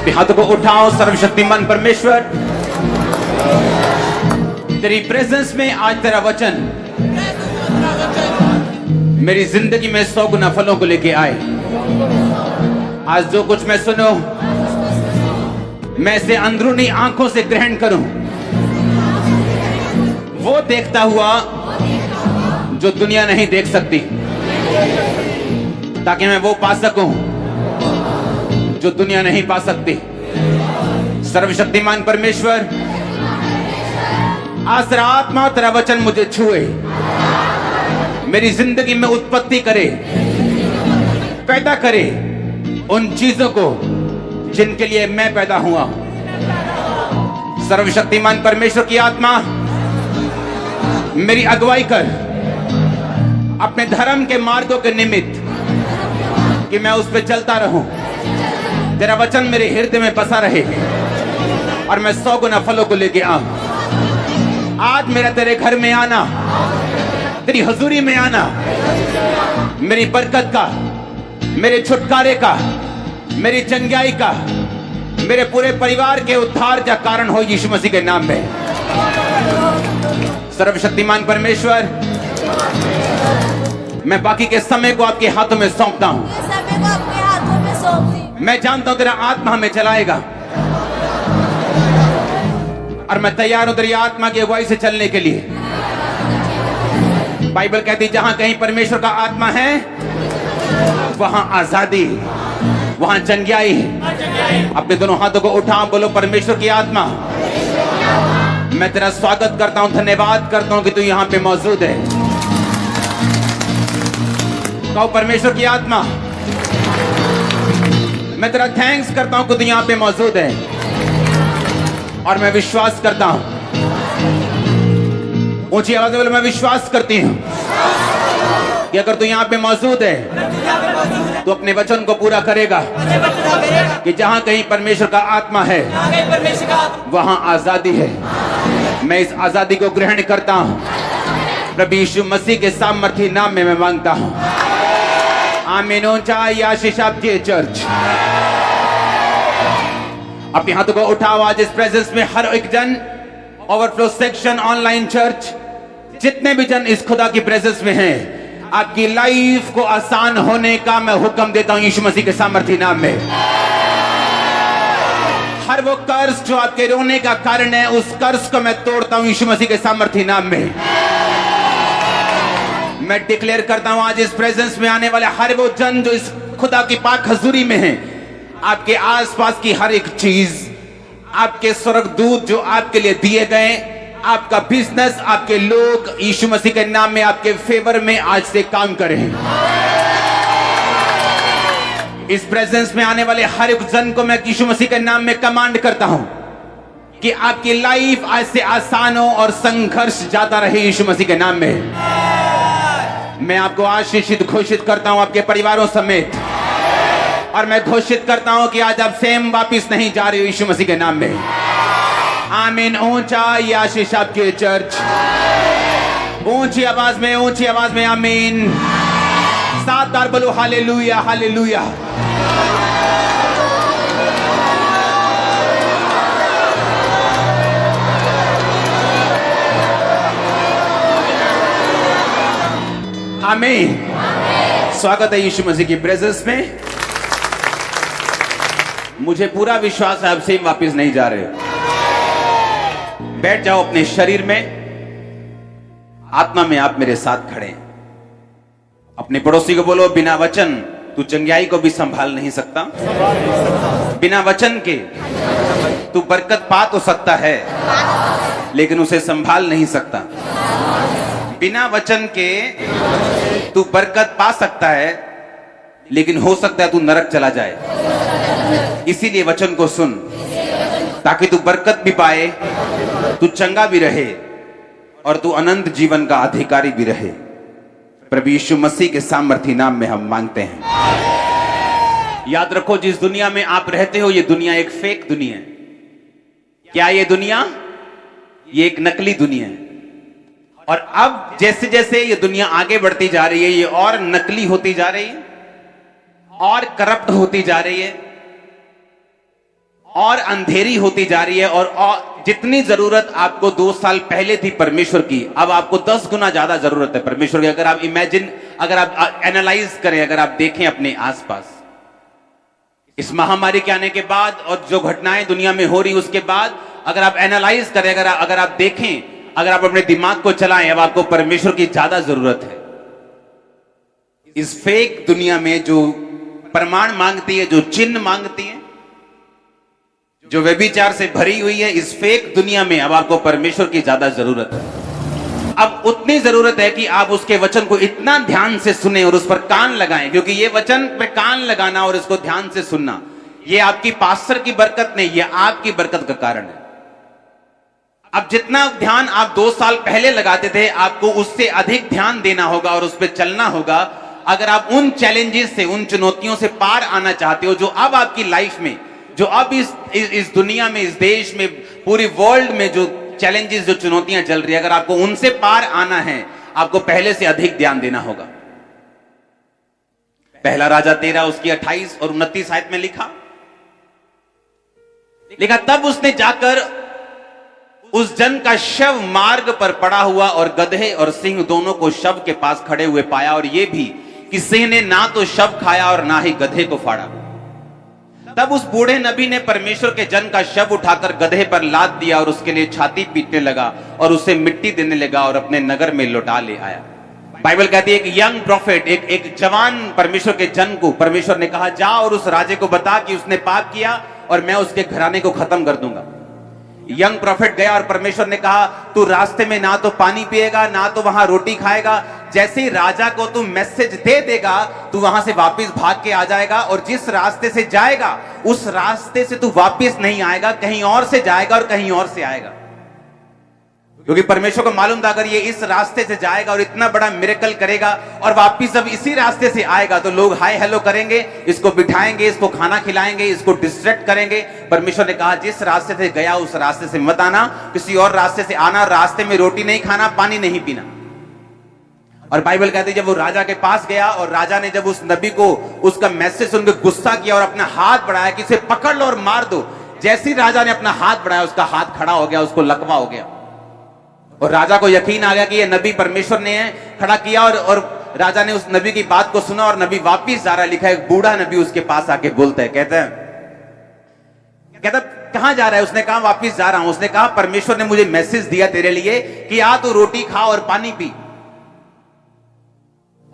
अपने हाथों को उठाओ। सर्वशक्तिमान परमेश्वर, तेरी प्रेजेंस में आज तेरा वचन मेरी जिंदगी में 100 गुना फलों को लेके आए। आज जो कुछ मैं सुनो, मैं इसे अंदरूनी आंखों से ग्रहण करूं, वो देखता हुआ जो दुनिया नहीं देख सकती, ताकि मैं वो पा सकूं जो दुनिया नहीं पा सकती। सर्वशक्तिमान परमेश्वर, आज तेरा आत्मा, तेरा वचन मुझे छुए, मेरी जिंदगी में उत्पत्ति करे, पैदा करे उन चीजों को जिनके लिए मैं पैदा हुआ। सर्वशक्तिमान परमेश्वर की आत्मा, मेरी अगुवाई कर अपने धर्म के मार्गों के निमित्त, कि मैं उस पर चलता रहूं। तेरा वचन मेरे हृदय में बसा रहे और मैं 100 गुना फलों को लेके आऊं। आज मेरा तेरे घर में आना, तेरी हजूरी में आना, मेरी बरकत का, मेरे छुटकारे का, मेरी चंगाई का, मेरे पूरे परिवार के उद्धार का कारण हो, यीशु मसीह के नाम में। सर्वशक्तिमान परमेश्वर, मैं बाकी के समय को आपके हाथों में सौंपता हूं। मैं जानता हूं तेरा आत्मा हमें चलाएगा और मैं तैयार हूं तेरी आत्मा की अगुवाई से चलने के लिए। बाइबल कहती है, जहां कहीं परमेश्वर का आत्मा है वहां आजादी, वहां चंगाई है। अपने दोनों हाथों को उठा, बोलो, परमेश्वर की आत्मा, मैं तेरा स्वागत करता हूं, धन्यवाद करता हूं कि तू यहां पे मौजूद है। कहो, परमेश्वर की आत्मा, मैं तेरा थैंक्स करता हूं कि तू यहां पे मौजूद है। और मैं विश्वास करता हूं, ऊंची आवाज में बोलो, मैं विश्वास करती हूं कि अगर तू यहां पे मौजूद है तो अपने वचन को पूरा करेगा, कि जहां कहीं परमेश्वर का आत्मा है वहां आजादी है। मैं इस आजादी को ग्रहण करता हूं, प्रभु यीशु मसीह के सामर्थी नाम में मैं मांगता हूं, आमीन। ऊंचाई आशीष आपकी चर्च। अपने हाथों को उठाओ। आज इस प्रेजेंस में हर एक जन, ओवरफ्लो सेक्शन, ऑनलाइन चर्च, जितने भी जन इस खुदा की प्रेजेंस में हैं, आपकी लाइफ को आसान होने का मैं हुक्म देता हूं यीशु मसीह के सामर्थी नाम में। हर वो कर्ज जो आपके रोने का कारण है, उस कर्ज को मैं तोड़ता हूं यीशु मसीह के सामर्थी नाम में। मैं डिक्लेयर करता हूं, आज इस प्रेजेंस में आने वाले हर वो जन जो इस खुदा की पाक हजूरी में हैं, आपके आसपास की हर एक चीज, आपके स्वर्गदूत जो आपके लिए दिए गए, आपका बिजनेस, आपके लोग, यीशु मसीह के नाम में आपके फेवर में आज से काम करें। इस प्रेजेंस में आने वाले हर एक जन को मैं यीशु मसीह के नाम में कमांड करता हूं कि आपकी लाइफ आज से आसान हो और संघर्ष जाता रहे यीशु मसीह के नाम में। मैं आपको आशीषित घोषित करता हूं आपके परिवारों समेत, और मैं घोषित करता हूं कि आज आप सेम वापिस नहीं जा रहे हो यीशु मसीह के नाम में। आमीन। ऊंचा ये आशीष आपके चर्च, ऊंची आवाज में, ऊंची आवाज में आमीन। 7 बार बोलो हालेलुया, हालेलुया। आमीन। स्वागत है यीशु मसीह की प्रेजेंस में। मुझे पूरा विश्वास है आप सेम वापस नहीं जा रहे हो। बैठ जाओ अपने शरीर में, आत्मा में आप मेरे साथ खड़े हैं। अपने पड़ोसी को बोलो, बिना वचन तू चंगाई को भी संभाल नहीं सकता। बिना वचन के तू बरकत पा तो सकता है, लेकिन उसे संभाल नहीं सकता। बिना वचन के तू बरकत पा सकता है, लेकिन हो सकता है तू नरक चला जाए। इसीलिए वचन को सुन, ताकि तू बरकत भी पाए, तू चंगा भी रहे और तू अनंत जीवन का अधिकारी भी रहे। प्रभु यीशु मसीह के सामर्थी नाम में हम मांगते हैं। याद रखो, जिस दुनिया में आप रहते हो, ये दुनिया एक फेक दुनिया है। क्या ये दुनिया? ये एक नकली दुनिया है। और अब जैसे जैसे ये दुनिया आगे बढ़ती जा रही है, ये और नकली होती जा रही है और करप्ट होती जा रही है और अंधेरी होती जा रही है, और जितनी जरूरत आपको 2 साल पहले थी परमेश्वर की, अब आपको 10 गुना ज्यादा जरूरत है परमेश्वर की। अगर आप अगर आप एनालाइज करें, अगर आप देखें अपने आसपास, इस महामारी के आने के बाद और जो घटनाएं दुनिया में हो रही उसके बाद, अगर आप एनालाइज करें, अगर आप देखें, अगर आप अपने दिमाग को चलाएं, अब आपको परमेश्वर की ज्यादा जरूरत है। इस फेक दुनिया में जो प्रमाण मांगती है, जो चिन्ह मांगती है, जो व्यभिचार से भरी हुई है, इस फेक दुनिया में अब आपको परमेश्वर की ज्यादा जरूरत है। अब उतनी जरूरत है कि आप उसके वचन को इतना ध्यान से सुने और उस पर कान लगाएं, क्योंकि ये वचन पे कान लगाना और इसको ध्यान से सुनना, ये आपकी पास्टर की बरकत नहीं, ये आपकी बरकत का कारण है। अब जितना ध्यान आप 2 साल पहले लगाते थे, आपको उससे अधिक ध्यान देना होगा और उस पर चलना होगा। अगर आप उन चैलेंजेस से, उन चुनौतियों से पार आना चाहते हो, जो अब आपकी लाइफ में, जो अब इस दुनिया में, इस देश में, पूरी वर्ल्ड में जो चैलेंजेस, जो चुनौतियां चल रही है, अगर आपको उनसे पार आना है, आपको पहले से अधिक ध्यान देना होगा। पहला राजा 13 उसकी 28 और 29 आयत में लिखा, तब उसने जाकर उस जन का शव मार्ग पर पड़ा हुआ और गधे और सिंह दोनों को शव के पास खड़े हुए पाया, और यह भी कि सिंह ने ना तो शव खाया और ना ही गधे को फाड़ा। तब उस बूढ़े नबी ने परमेश्वर के जन का शव उठाकर गधे पर लाद दिया और उसके लिए छाती पीटने लगा और उसे मिट्टी देने लगा और अपने नगर में लौटा ले आया। बाइबल कहती है एक यंग प्रॉफिट, एक जवान परमेश्वर के जन को परमेश्वर ने कहा, जा और उस राजे को बता कि उसने पाप किया और मैं उसके घराने को खत्म कर दूंगा। यंग प्रॉफिट गया और परमेश्वर ने कहा, तू रास्ते में ना तो पानी पिएगा, ना तो वहां रोटी खाएगा। जैसे ही राजा को तू मैसेज दे देगा, तू वहां से वापस भाग के आ जाएगा, और जिस रास्ते से जाएगा उस रास्ते से तू वापस नहीं आएगा, कहीं और से जाएगा और कहीं और से आएगा। क्योंकि परमेश्वर को मालूम था, अगर ये इस रास्ते से जाएगा और इतना बड़ा मिरेकल करेगा और वापिस जब इसी रास्ते से आएगा, तो लोग हाय हेलो करेंगे, इसको बिठाएंगे, इसको खाना खिलाएंगे, इसको डिस्ट्रैक्ट करेंगे। परमेश्वर ने कहा, जिस रास्ते से गया उस रास्ते से मत आना, किसी और रास्ते से आना, रास्ते में रोटी नहीं खाना, पानी नहीं पीना। और बाइबल कहती है, जब वो राजा के पास गया और राजा ने जब उस नबी को उसका मैसेज सुनकर गुस्सा किया और अपना हाथ बढ़ाया कि इसे पकड़ लो और मार दो, जैसे ही राजा ने अपना हाथ बढ़ाया, उसका हाथ खड़ा हो गया, उसको लकवा हो गया, और राजा को यकीन आ गया कि ये नबी परमेश्वर ने खड़ा किया। और राजा ने उस नबी की बात को सुना और नबी वापिस जा रहा है। लिखा है, एक बूढ़ा नबी उसके पास आके बोलता है, कहता कहां जा रहा है? उसने कहा, वापिस जा रहा हूं। उसने कहा, परमेश्वर ने मुझे मैसेज दिया तेरे लिए कि आ तू रोटी खा और पानी पी।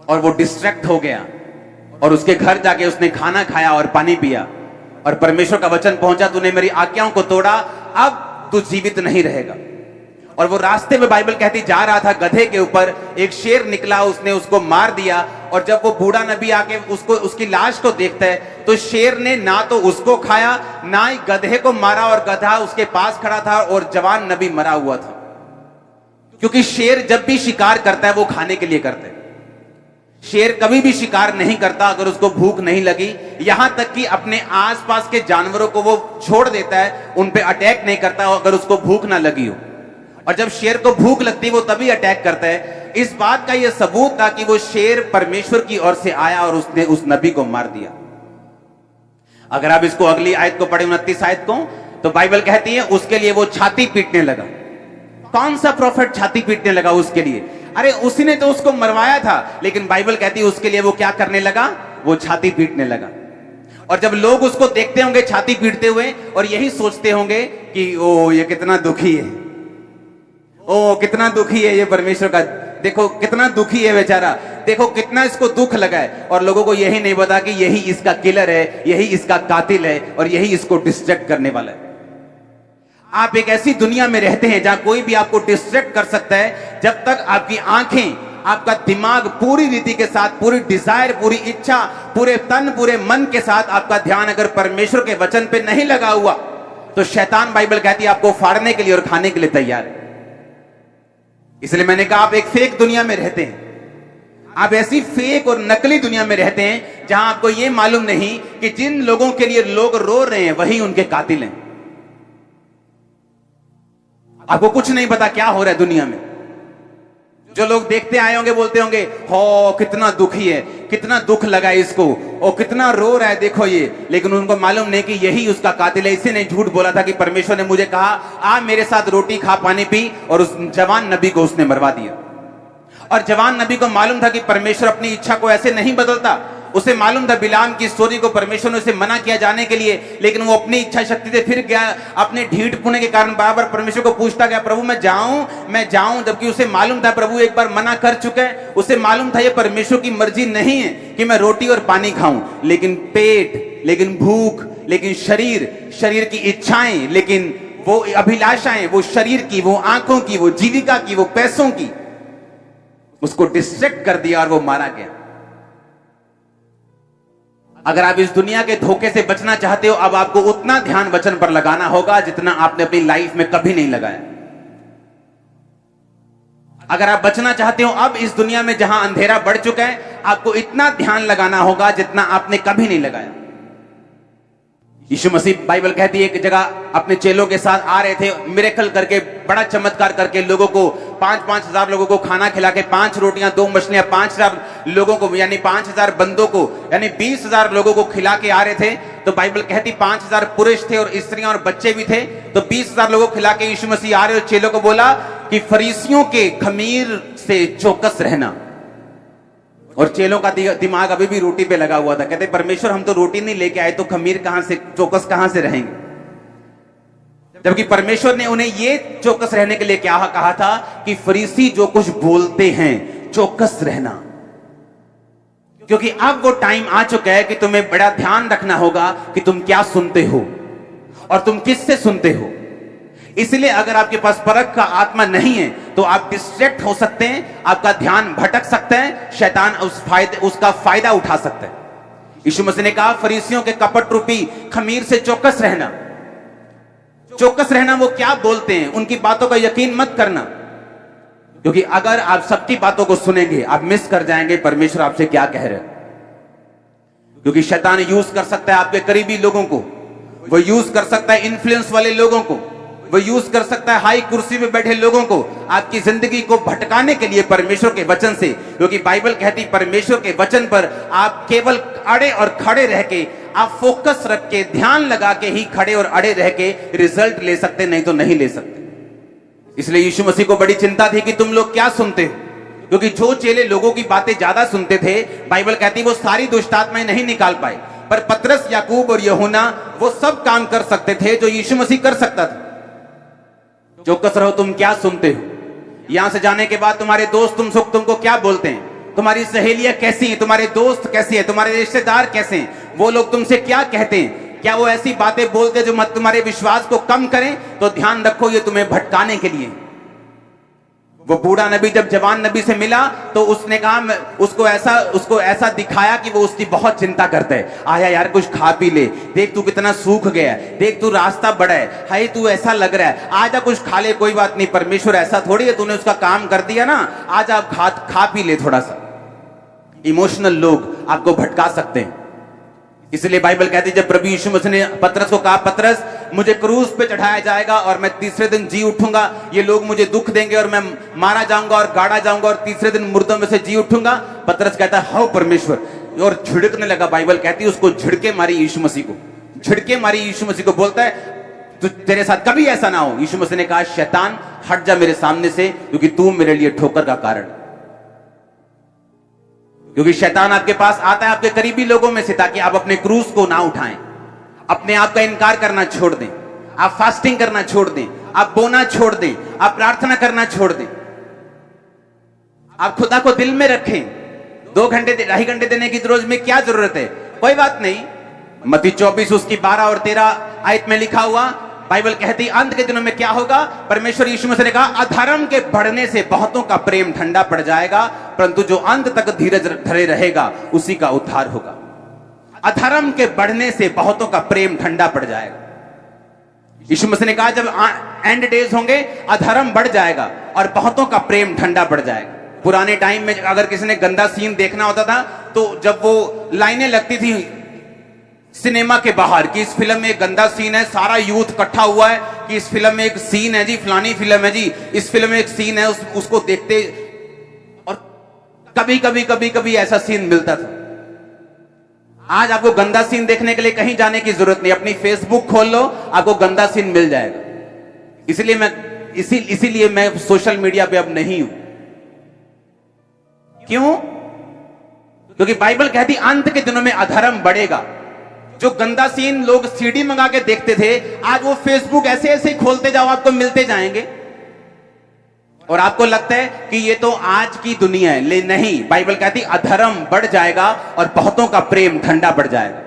और वो डिस्ट्रैक्ट हो गया और उसके घर जाके उसने खाना खाया और पानी पिया, और परमेश्वर का वचन पहुंचा, तूने मेरी आज्ञाओं को तोड़ा, अब तू जीवित नहीं रहेगा। और वो रास्ते में बाइबल कहती जा रहा था, गधे के ऊपर एक शेर निकला, उसने उसको मार दिया। और जब वो बूढ़ा नबी आके उसकी लाश को देखता है, तो शेर ने ना तो उसको खाया, ना ही गधे को मारा, और गधा उसके पास खड़ा था और जवान नबी मरा हुआ था। क्योंकि शेर जब भी शिकार करता है वो खाने के लिए करता है। शेर कभी भी शिकार नहीं करता अगर उसको भूख नहीं लगी, यहां तक कि अपने आसपास के जानवरों को वो छोड़ देता है, उन पे अटैक नहीं करता अगर उसको भूख ना लगी हो। और जब शेर को भूख लगती है वो तभी अटैक करता है। इस बात का यह सबूत था कि वो शेर परमेश्वर की ओर से आया और उसने उस नबी को मार दिया। अगर आप इसको अगली आयत को पढ़े, 29 आयत को, तो बाइबल कहती है उसके लिए वो छाती पीटने लगा। कौन सा प्रॉफिट छाती पीटने लगा उसके लिए? अरे उसने तो उसको मरवाया था, लेकिन बाइबल कहती है उसके लिए वो क्या करने लगा? वो छाती पीटने लगा। और जब लोग उसको देखते होंगे छाती पीटते हुए, और यही सोचते होंगे कि ओ ये कितना दुखी है, ओ कितना दुखी है ये परमेश्वर का, देखो कितना दुखी है बेचारा, देखो कितना इसको दुख लगा है। और लोगों को यही नहीं पता कि यही इसका किलर है, यही इसका कातिल है, और यही इसको डिस्ट्रैक्ट करने वाला है। आप एक ऐसी दुनिया में रहते हैं जहां कोई भी आपको डिस्ट्रैक्ट कर सकता है। जब तक आपकी आंखें, आपका दिमाग पूरी रीति के साथ, पूरी डिजायर, पूरी इच्छा, पूरे तन, पूरे मन के साथ आपका ध्यान अगर परमेश्वर के वचन पे नहीं लगा हुआ, तो शैतान, बाइबल कहती है, आपको फाड़ने के लिए और खाने के लिए तैयार है। इसलिए मैंने कहा, आप एक फेक दुनिया में रहते हैं। आप ऐसी फेक और नकली दुनिया में रहते हैं जहां आपको यह मालूम नहीं कि जिन लोगों के लिए लोग रो रहे हैं वही उनके कातिल हैं। आपको कुछ नहीं पता क्या हो रहा है दुनिया में। जो लोग देखते आए होंगे बोलते होंगे, हो कितना दुखी है, कितना दुख लगा इसको, और कितना रो रहा है देखो ये। लेकिन उनको मालूम नहीं कि यही उसका कातिल है। इसी ने झूठ बोला था कि परमेश्वर ने मुझे कहा आ मेरे साथ रोटी खा पानी पी, और उस जवान नबी को उसने मरवा दिया। और जवान नबी को मालूम था कि परमेश्वर अपनी इच्छा को ऐसे नहीं बदलता। उसे मालूम था बिलाम की स्टोरी को परमेश्वर ने उसे मना किया जाने के लिए, लेकिन वो अपनी इच्छा शक्ति से फिर गया। अपने ढीठ पुणे के कारण बार बार परमेश्वर को पूछता गया, प्रभु मैं जाऊं, जबकि उसे मालूम था प्रभु एक बार मना कर चुका है। उसे मालूम था ये परमेश्वर की मर्जी नहीं है कि मैं रोटी और पानी खाऊं, लेकिन पेट, लेकिन भूख, लेकिन शरीर की इच्छाएं, लेकिन वो अभिलाषाएं, वो शरीर की, वो आंखों की, वो जीविका की, वो पैसों की, उसको डिस्ट्रैक्ट कर दिया और वो मारा गया। अगर आप इस दुनिया के धोखे से बचना चाहते हो, अब आपको उतना ध्यान वचन पर लगाना होगा जितना आपने अपनी लाइफ में कभी नहीं लगाया। अगर आप बचना चाहते हो अब इस दुनिया में जहां अंधेरा बढ़ चुका है, आपको इतना ध्यान लगाना होगा जितना आपने कभी नहीं लगाया। यीशु मसीह, बाइबल कहती है, एक जगह अपने चेलों के साथ आ रहे थे, मिरेकल करके, बड़ा चमत्कार करके लोगों को 5-5 हजार लोगों को खाना खिला के 5 रोटियां 2 मछलियां 5,000 लोगों को, यानी 5,000 बंदों को, यानी 20,000 लोगों को खिला के आ रहे थे। तो बाइबल कहती 5,000 पुरुष थे और स्त्रियां और बच्चे भी थे। तो 20,000 लोगों को खिला के यीशु मसीह आ रहे और चेलों को बोला कि फरीसियों के खमीर से चौकस रहना। और चेलों का दिमाग अभी भी रोटी पे लगा हुआ था। कहते परमेश्वर हम तो रोटी नहीं लेके आए, तो खमीर कहां से, चौकस कहां से रहेंगे? जबकि परमेश्वर ने उन्हें ये चौकस रहने के लिए क्या कहा था कि फरीसी जो कुछ बोलते हैं चौकस रहना। क्योंकि अब वो टाइम आ चुका है कि तुम्हें बड़ा ध्यान रखना होगा कि तुम क्या सुनते हो और तुम किससे सुनते हो। इसलिए अगर आपके पास परख का आत्मा नहीं है तो आप डिस्ट्रैक्ट हो सकते हैं, आपका ध्यान भटक सकता है, शैतान उसका फायदा उठा सकता है। यीशु मसीह ने कहा फरीसियों के कपट रूपी खमीर से चौकस रहना। चौकस रहना, वो क्या बोलते हैं उनकी बातों का यकीन मत करना, क्योंकि अगर आप सबकी बातों को सुनेंगे आप मिस कर जाएंगे परमेश्वर आपसे क्या कह रहे हैं। क्योंकि शैतान यूज कर सकता है आपके करीबी लोगों को, वो यूज कर सकता है इन्फ्लुएंस वाले लोगों को, वो यूज कर सकता है हाई कुर्सी में बैठे लोगों को आपकी जिंदगी को भटकाने के लिए परमेश्वर के वचन से। क्योंकि बाइबल कहती परमेश्वर के वचन पर आप केवल अड़े और खड़े रह के, आप फोकस रख के, ध्यान लगा के ही खड़े और अड़े रह के रिजल्ट ले सकते, नहीं तो नहीं ले सकते। इसलिए यीशु मसीह को बड़ी चिंता थी कि तुम लोग क्या सुनते हो। क्योंकि जो चेले लोगों की बातें ज्यादा सुनते थे, बाइबल कहती वो सारी दुष्ट आत्माएं नहीं निकाल पाए, पर पतरस, याकूब और यूहन्ना वो सब काम कर सकते थे जो यीशु मसीह कर सकता था। चौकस रहो, तुम क्या सुनते हो। यहां से जाने के बाद तुम्हारे दोस्त तुमको क्या बोलते हैं, तुम्हारी सहेलियां कैसी हैं, तुम्हारे दोस्त कैसे हैं, तुम्हारे रिश्तेदार कैसे हैं, वो लोग तुमसे क्या कहते हैं। क्या वो ऐसी बातें बोलते जो मत तुम्हारे विश्वास को कम करें? तो ध्यान रखो ये तुम्हें भटकाने के लिए। वो बूढ़ा नबी जब जवान नबी से मिला तो उसने कहा, उसको ऐसा दिखाया कि वो उसकी बहुत चिंता करता है। आया यार कुछ खा पी ले, देख तू कितना सूख गया, देख तू रास्ता बड़ा है, हाय तू ऐसा लग रहा है, आजा कुछ खा ले। कोई बात नहीं, परमेश्वर ऐसा थोड़ी है, तूने उसका काम कर दिया ना, आजा खा पी ले थोड़ा सा। इमोशनल लोग आपको भटका सकते हैं। इसलिए बाइबल कहती है जब प्रभु यीशु मसीह ने पतरस को कहा, पतरस मुझे क्रूस पे चढ़ाया जाएगा और मैं तीसरे दिन जी उठूंगा, ये लोग मुझे दुख देंगे और मैं मारा जाऊंगा और गाड़ा जाऊंगा और तीसरे दिन मुर्दों में से जी उठूंगा। पतरस कहता है हाउ परमेश्वर, और झिड़कने लगा। बाइबल कहती है उसको झिड़के मारी यीशु मसीह को, झिड़के मारी यीशु मसीह को। बोलता है तो तेरे साथ कभी ऐसा ना हो। यीशु मसीह ने कहा शैतान हट जा मेरे सामने से, क्योंकि तू मेरे लिए ठोकर का कारण। क्योंकि शैतान आपके पास आता है आपके करीबी लोगों में से, ताकि आप अपने क्रूस को ना उठाएं, अपने आप का इनकार करना छोड़ दें, आप फास्टिंग करना छोड़ दें, आप बोना छोड़ दें, आप प्रार्थना करना छोड़ दें, आप खुदा को दिल में रखें। 2 घंटे 2.5 घंटे देने की रोज में क्या जरूरत है? कोई बात नहीं। मत्ती 24 उसकी 12 और 13 आयत में लिखा हुआ, बाइबल कहती अंत के दिनों में क्या होगा। परमेश्वर यीशु मसीह ने कहा अधर्म के बढ़ने से बहुतों का प्रेम ठंडा पड़ जाएगा, परंतु जो अंत तक धीरज धरे रहेगा उसी का उद्धार होगा। अधर्म के बढ़ने से बहुतों का प्रेम ठंडा पड़ जाएगा। यीशु मसीह ने कहा जब एंड डेज होंगे अधर्म बढ़ जाएगा और बहुतों का प्रेम ठंडा पड़ जाएगा। पुराने टाइम में अगर किसी ने गंदा सीन देखना होता था तो जब वो लाइनें लगती थी सिनेमा के बाहर कि इस फिल्म में एक गंदा सीन है, सारा यूथ इकट्ठा हुआ है कि इस फिल्म में एक सीन है जी, फलानी फिल्म है जी, इस फिल्म में एक सीन है, उसको देखते कभी कभी ऐसा सीन मिलता था। आज आपको गंदा सीन देखने के लिए कहीं जाने की जरूरत नहीं, अपनी फेसबुक खोल लो, आपको गंदा सीन मिल जाएगा। इसीलिए मैं सोशल मीडिया पे अब नहीं हूं। क्यों? क्योंकि बाइबल कहती अंत के दिनों में अधर्म बढ़ेगा। जो गंदा सीन लोग सीडी मंगा के देखते थे, आज वो फेसबुक ऐसे ऐसे खोलते जाओ, आपको मिलते जाएंगे और आपको लगता है कि ये तो आज की दुनिया है। ले नहीं, बाइबल कहती अधर्म बढ़ जाएगा और बहुतों का प्रेम ठंडा बढ़ जाएगा।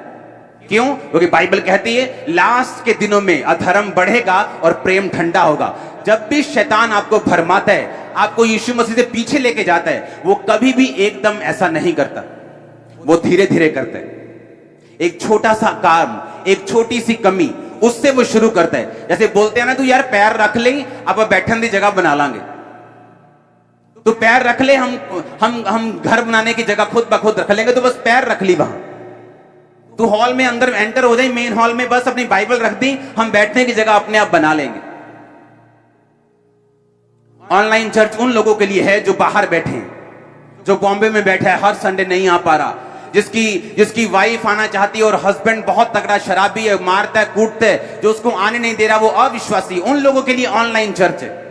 क्यों? क्योंकि बाइबल कहती है लास्ट के दिनों में अधर्म बढ़ेगा और प्रेम ठंडा होगा। जब भी शैतान आपको भरमाता है, आपको यीशु मसीह से पीछे लेके जाता है, वो कभी भी एकदम ऐसा नहीं करता, वो धीरे धीरे करता है। एक छोटा सा काम, एक छोटी सी कमी, उससे वो शुरू करता है। जैसे बोलते हैं ना, तू यार पैर रख ले, अब बैठने की जगह बना लांगे। तो पैर रख ले, हम घर बनाने की जगह खुद ब खुद रख लेंगे। तो बस पैर रख ली वहां, तू हॉल में अंदर एंटर हो जाए, मेन हॉल में बस अपनी बाइबल रख दी, हम बैठने की जगह अपने आप बना लेंगे। ऑनलाइन चर्च उन लोगों के लिए है जो बाहर बैठे हैं, जो बॉम्बे में बैठा है, हर संडे नहीं आ पा रहा, जिसकी वाइफ आना चाहती है और हस्बैंड बहुत तगड़ा शराबी है, मारता है, कूटता है, जो उसको आने नहीं दे रहा, वो अविश्वासी। उन लोगों के लिए ऑनलाइन चर्च है।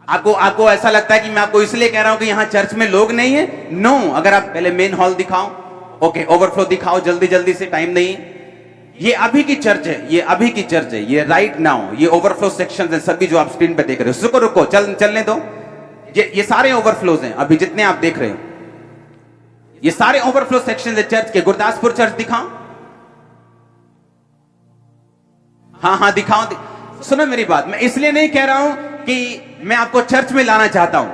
आपको ऐसा लगता है कि मैं आपको इसलिए कह रहा हूं कि यहां चर्च में लोग नहीं है? नो। अगर आप पहले मेन हॉल दिखाओ, ओके, ओवरफ्लो दिखाओ जल्दी जल्दी से, टाइम नहीं। ये अभी की चर्च है, ये अभी की चर्च है, ये राइट नाउ। ये ओवरफ्लो सेक्शन है सभी जो आप स्क्रीन पे देख रहे हो। रुको चलने दो। ये सारे ओवरफ्लोज हैं अभी जितने आप देख रहे हो, ये सारे ओवरफ्लो सेक्शन है चर्च के। गुरदासपुर चर्च दिखाओ, हाँ दिखाओ। सुनो मेरी बात, मैं इसलिए नहीं कह रहा हूं कि मैं आपको चर्च में लाना चाहता हूं।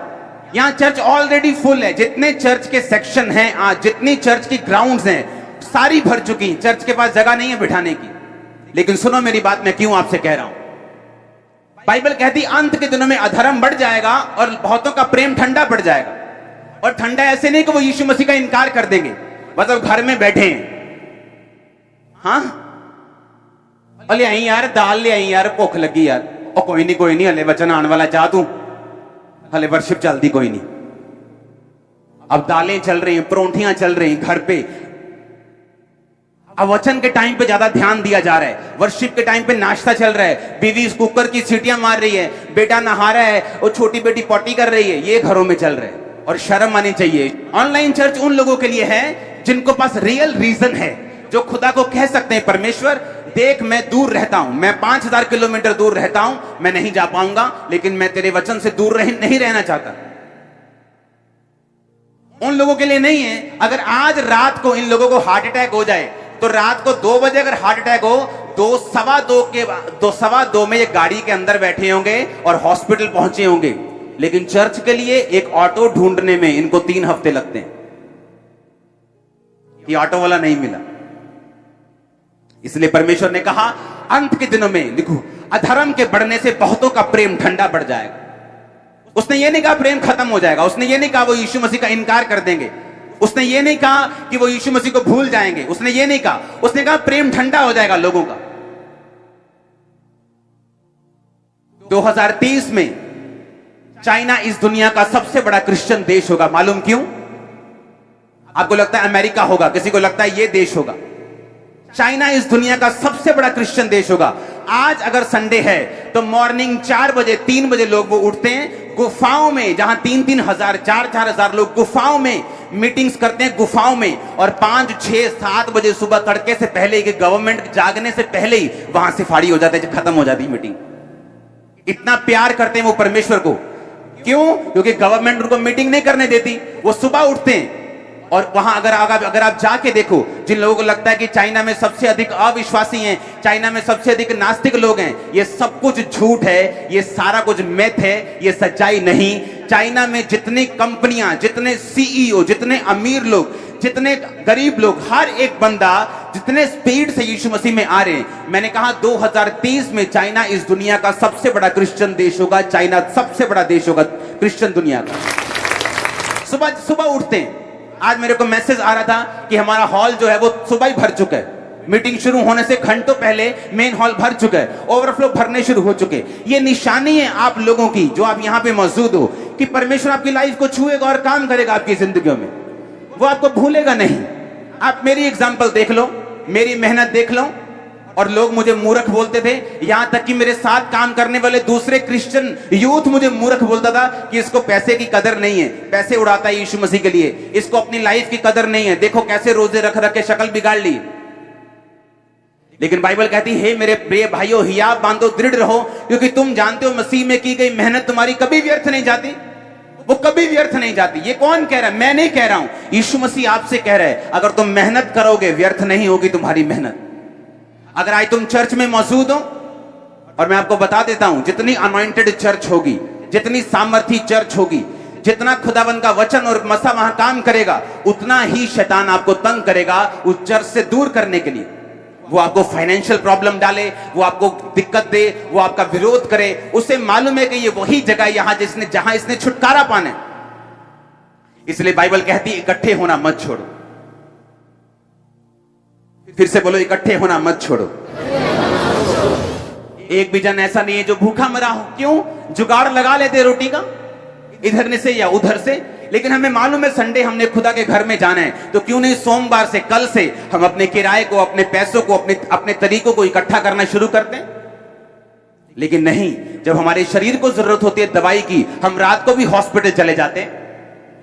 यहां चर्च ऑलरेडी फुल है। जितने चर्च के सेक्शन हैं आज, जितनी चर्च की ग्राउंड्स हैं, सारी भर चुकी। चर्च के पास जगह नहीं है बिठाने की। लेकिन सुनो मेरी बात, मैं क्यों आपसे कह रहा हूं। बाइबल कहती अंत के दिनों में अधर्म बढ़ जाएगा और बहुतों का प्रेम ठंडा पड़ जाएगा। और ठंडा ऐसे नहीं कि वो यीशु मसीह का इनकार कर देंगे, मतलब घर में बैठे हैं। हाँ, ले आई यार दाल, ले आई यार, भुख लगी यार, और कोई नहीं हले वचन आने वाला, चाह तू हले वर्शिप चलती कोई नहीं। अब दालें चल रही हैं, परोंठियां चल रही हैं घर पे। अब वचन के टाइम पे ज्यादा ध्यान दिया जा रहा है, वर्शिप के टाइम पे नाश्ता चल रहा है, बीवी कुकर की सीटियां मार रही है, बेटा नहा रहा है, और छोटी बेटी पॉटी कर रही है। ये घरों में चल रहा है और शर्म आनी चाहिए। ऑनलाइन चर्च उन लोगों के लिए है जिनको पास रियल रीजन है, जो खुदा को कह सकते हैं परमेश्वर देख, मैं दूर रहता हूं, मैं 5000 किलोमीटर दूर रहता हूं, मैं नहीं जा पाऊंगा, लेकिन मैं तेरे वचन से दूर नहीं रहना चाहता। उन लोगों के लिए नहीं है। अगर आज रात को इन लोगों को हार्ट अटैक हो जाए, तो रात को 2 बजे अगर हार्ट अटैक हो, 2:15 में ये गाड़ी के अंदर बैठे होंगे और हॉस्पिटल पहुंचे होंगे। लेकिन चर्च के लिए एक ऑटो ढूंढने में इनको 3 हफ्ते लगते हैं। ये ऑटो वाला नहीं मिला। इसलिए परमेश्वर ने कहा अंत के दिनों में, लिखो, अधर्म के बढ़ने से बहुतों का प्रेम ठंडा पड़ जाएगा। उसने ये नहीं कहा प्रेम खत्म हो जाएगा, उसने ये नहीं कहा वो यीशु मसीह का इनकार कर देंगे, उसने ये नहीं कहा कि वो यीशु मसीह को भूल जाएंगे, उसने ये नहीं कहा। उसने कहा प्रेम ठंडा हो जाएगा लोगों का। 2030 में चाइना इस दुनिया का सबसे बड़ा क्रिश्चियन देश होगा। मालूम क्यों? आपको लगता है अमेरिका होगा, किसी को लगता है ये देश होगा। चाइना इस दुनिया का सबसे बड़ा क्रिश्चियन देश होगा। आज अगर संडे है तो मॉर्निंग 4 बजे 3 बजे लोग वो उठते हैं गुफाओं में, जहां 3-3 हजार 4-4 हजार लोग गुफाओं में मीटिंग्स करते हैं, गुफाओं में। और 5, 6, 7 बजे सुबह तड़के से पहले कि गवर्नमेंट जागने से पहले ही वहां से फाड़ी हो जाते हैं, खत्म हो जाती मीटिंग। इतना प्यार करते हैं वो परमेश्वर को। क्यों? क्योंकि गवर्नमेंट उनको मीटिंग नहीं करने देती। वो सुबह उठते हैं और वहां अगर आप जाके देखो, जिन लोगों को लगता है कि चाइना में सबसे अधिक अविश्वासी हैं, चाइना में सबसे अधिक नास्तिक लोग हैं, ये सब कुछ झूठ है, ये सारा कुछ मिथ है, ये सच्चाई नहीं। चाइना में जितनी कंपनियां, जितने सीईओ, जितने अमीर लोग, जितने गरीब लोग, हर एक बंदा जितने स्पीड से यीशु मसीह में आ रहे हैं, मैंने कहा 2030 में चाइना इस दुनिया का सबसे बड़ा क्रिश्चियन देश होगा। चाइना सबसे बड़ा देश होगा क्रिश्चियन दुनिया का। सुबह उठते हैं। आज मेरे को मैसेज आ रहा था कि हमारा हॉल जो है वो सुबह ही भर चुका है। मीटिंग शुरू होने से घंटों पहले मेन हॉल भर चुका है, ओवरफ्लो भरने शुरू हो चुके। ये निशानी है आप लोगों की जो आप यहां पे मौजूद हो कि परमेश्वर आपकी लाइफ को छुएगा और काम करेगा आपकी जिंदगियों में। वो आपको भूलेगा नहीं। आप मेरी एग्जाम्पल देख लो, मेरी मेहनत देख लो, और लोग मुझे मूर्ख बोलते थे। यहां तक कि मेरे साथ काम करने वाले दूसरे क्रिश्चियन यूथ मुझे मूर्ख बोलता था कि इसको पैसे की कदर नहीं है, पैसे उड़ाता है यीशु मसीह के लिए, इसको अपनी लाइफ की कदर नहीं है, देखो कैसे रोजे रख रख के शक्ल बिगाड़ ली। लेकिन बाइबल कहती है, मेरे प्रिय भाइयों, हियाब बांधो, दृढ़ रहो, क्योंकि तुम जानते हो मसीह में की गई मेहनत तुम्हारी कभी व्यर्थ नहीं जाती। वो कभी व्यर्थ नहीं जाती। ये कौन कह रहा है? मैं नहीं कह रहा हूं, यीशु मसीह आपसे कह रहा है, अगर तुम मेहनत करोगे व्यर्थ नहीं होगी तुम्हारी मेहनत। अगर आज तुम चर्च में मौजूद हो, और मैं आपको बता देता हूं, जितनी अनॉइंटेड चर्च होगी, जितनी सामर्थी चर्च होगी, जितना खुदावन का वचन और मसा वहां काम करेगा, उतना ही शैतान आपको तंग करेगा उस चर्च से दूर करने के लिए। वो आपको फाइनेंशियल प्रॉब्लम डाले, वो आपको दिक्कत दे, वो आपका विरोध करे। उसे मालूम है कि ये वही जगह जहां इसने छुटकारा पाना है। इसलिए बाइबल कहती है, इकट्ठे होना मत छोड़ो। फिर से बोलो, इकट्ठे होना मत छोड़ो। एक भी जन ऐसा नहीं है जो भूखा मरा हो। क्यों? जुगाड़ लगा लेते रोटी का, इधर से या उधर से। लेकिन हमें मालूम है संडे हमने खुदा के घर में जाना है, तो क्यों नहीं सोमवार से, कल से हम अपने किराए को, अपने पैसों को, अपने तरीकों को इकट्ठा करना शुरू करते हैं। लेकिन नहीं, जब हमारे शरीर को जरूरत होती है दवाई की, हम रात को भी हॉस्पिटल चले जाते हैं।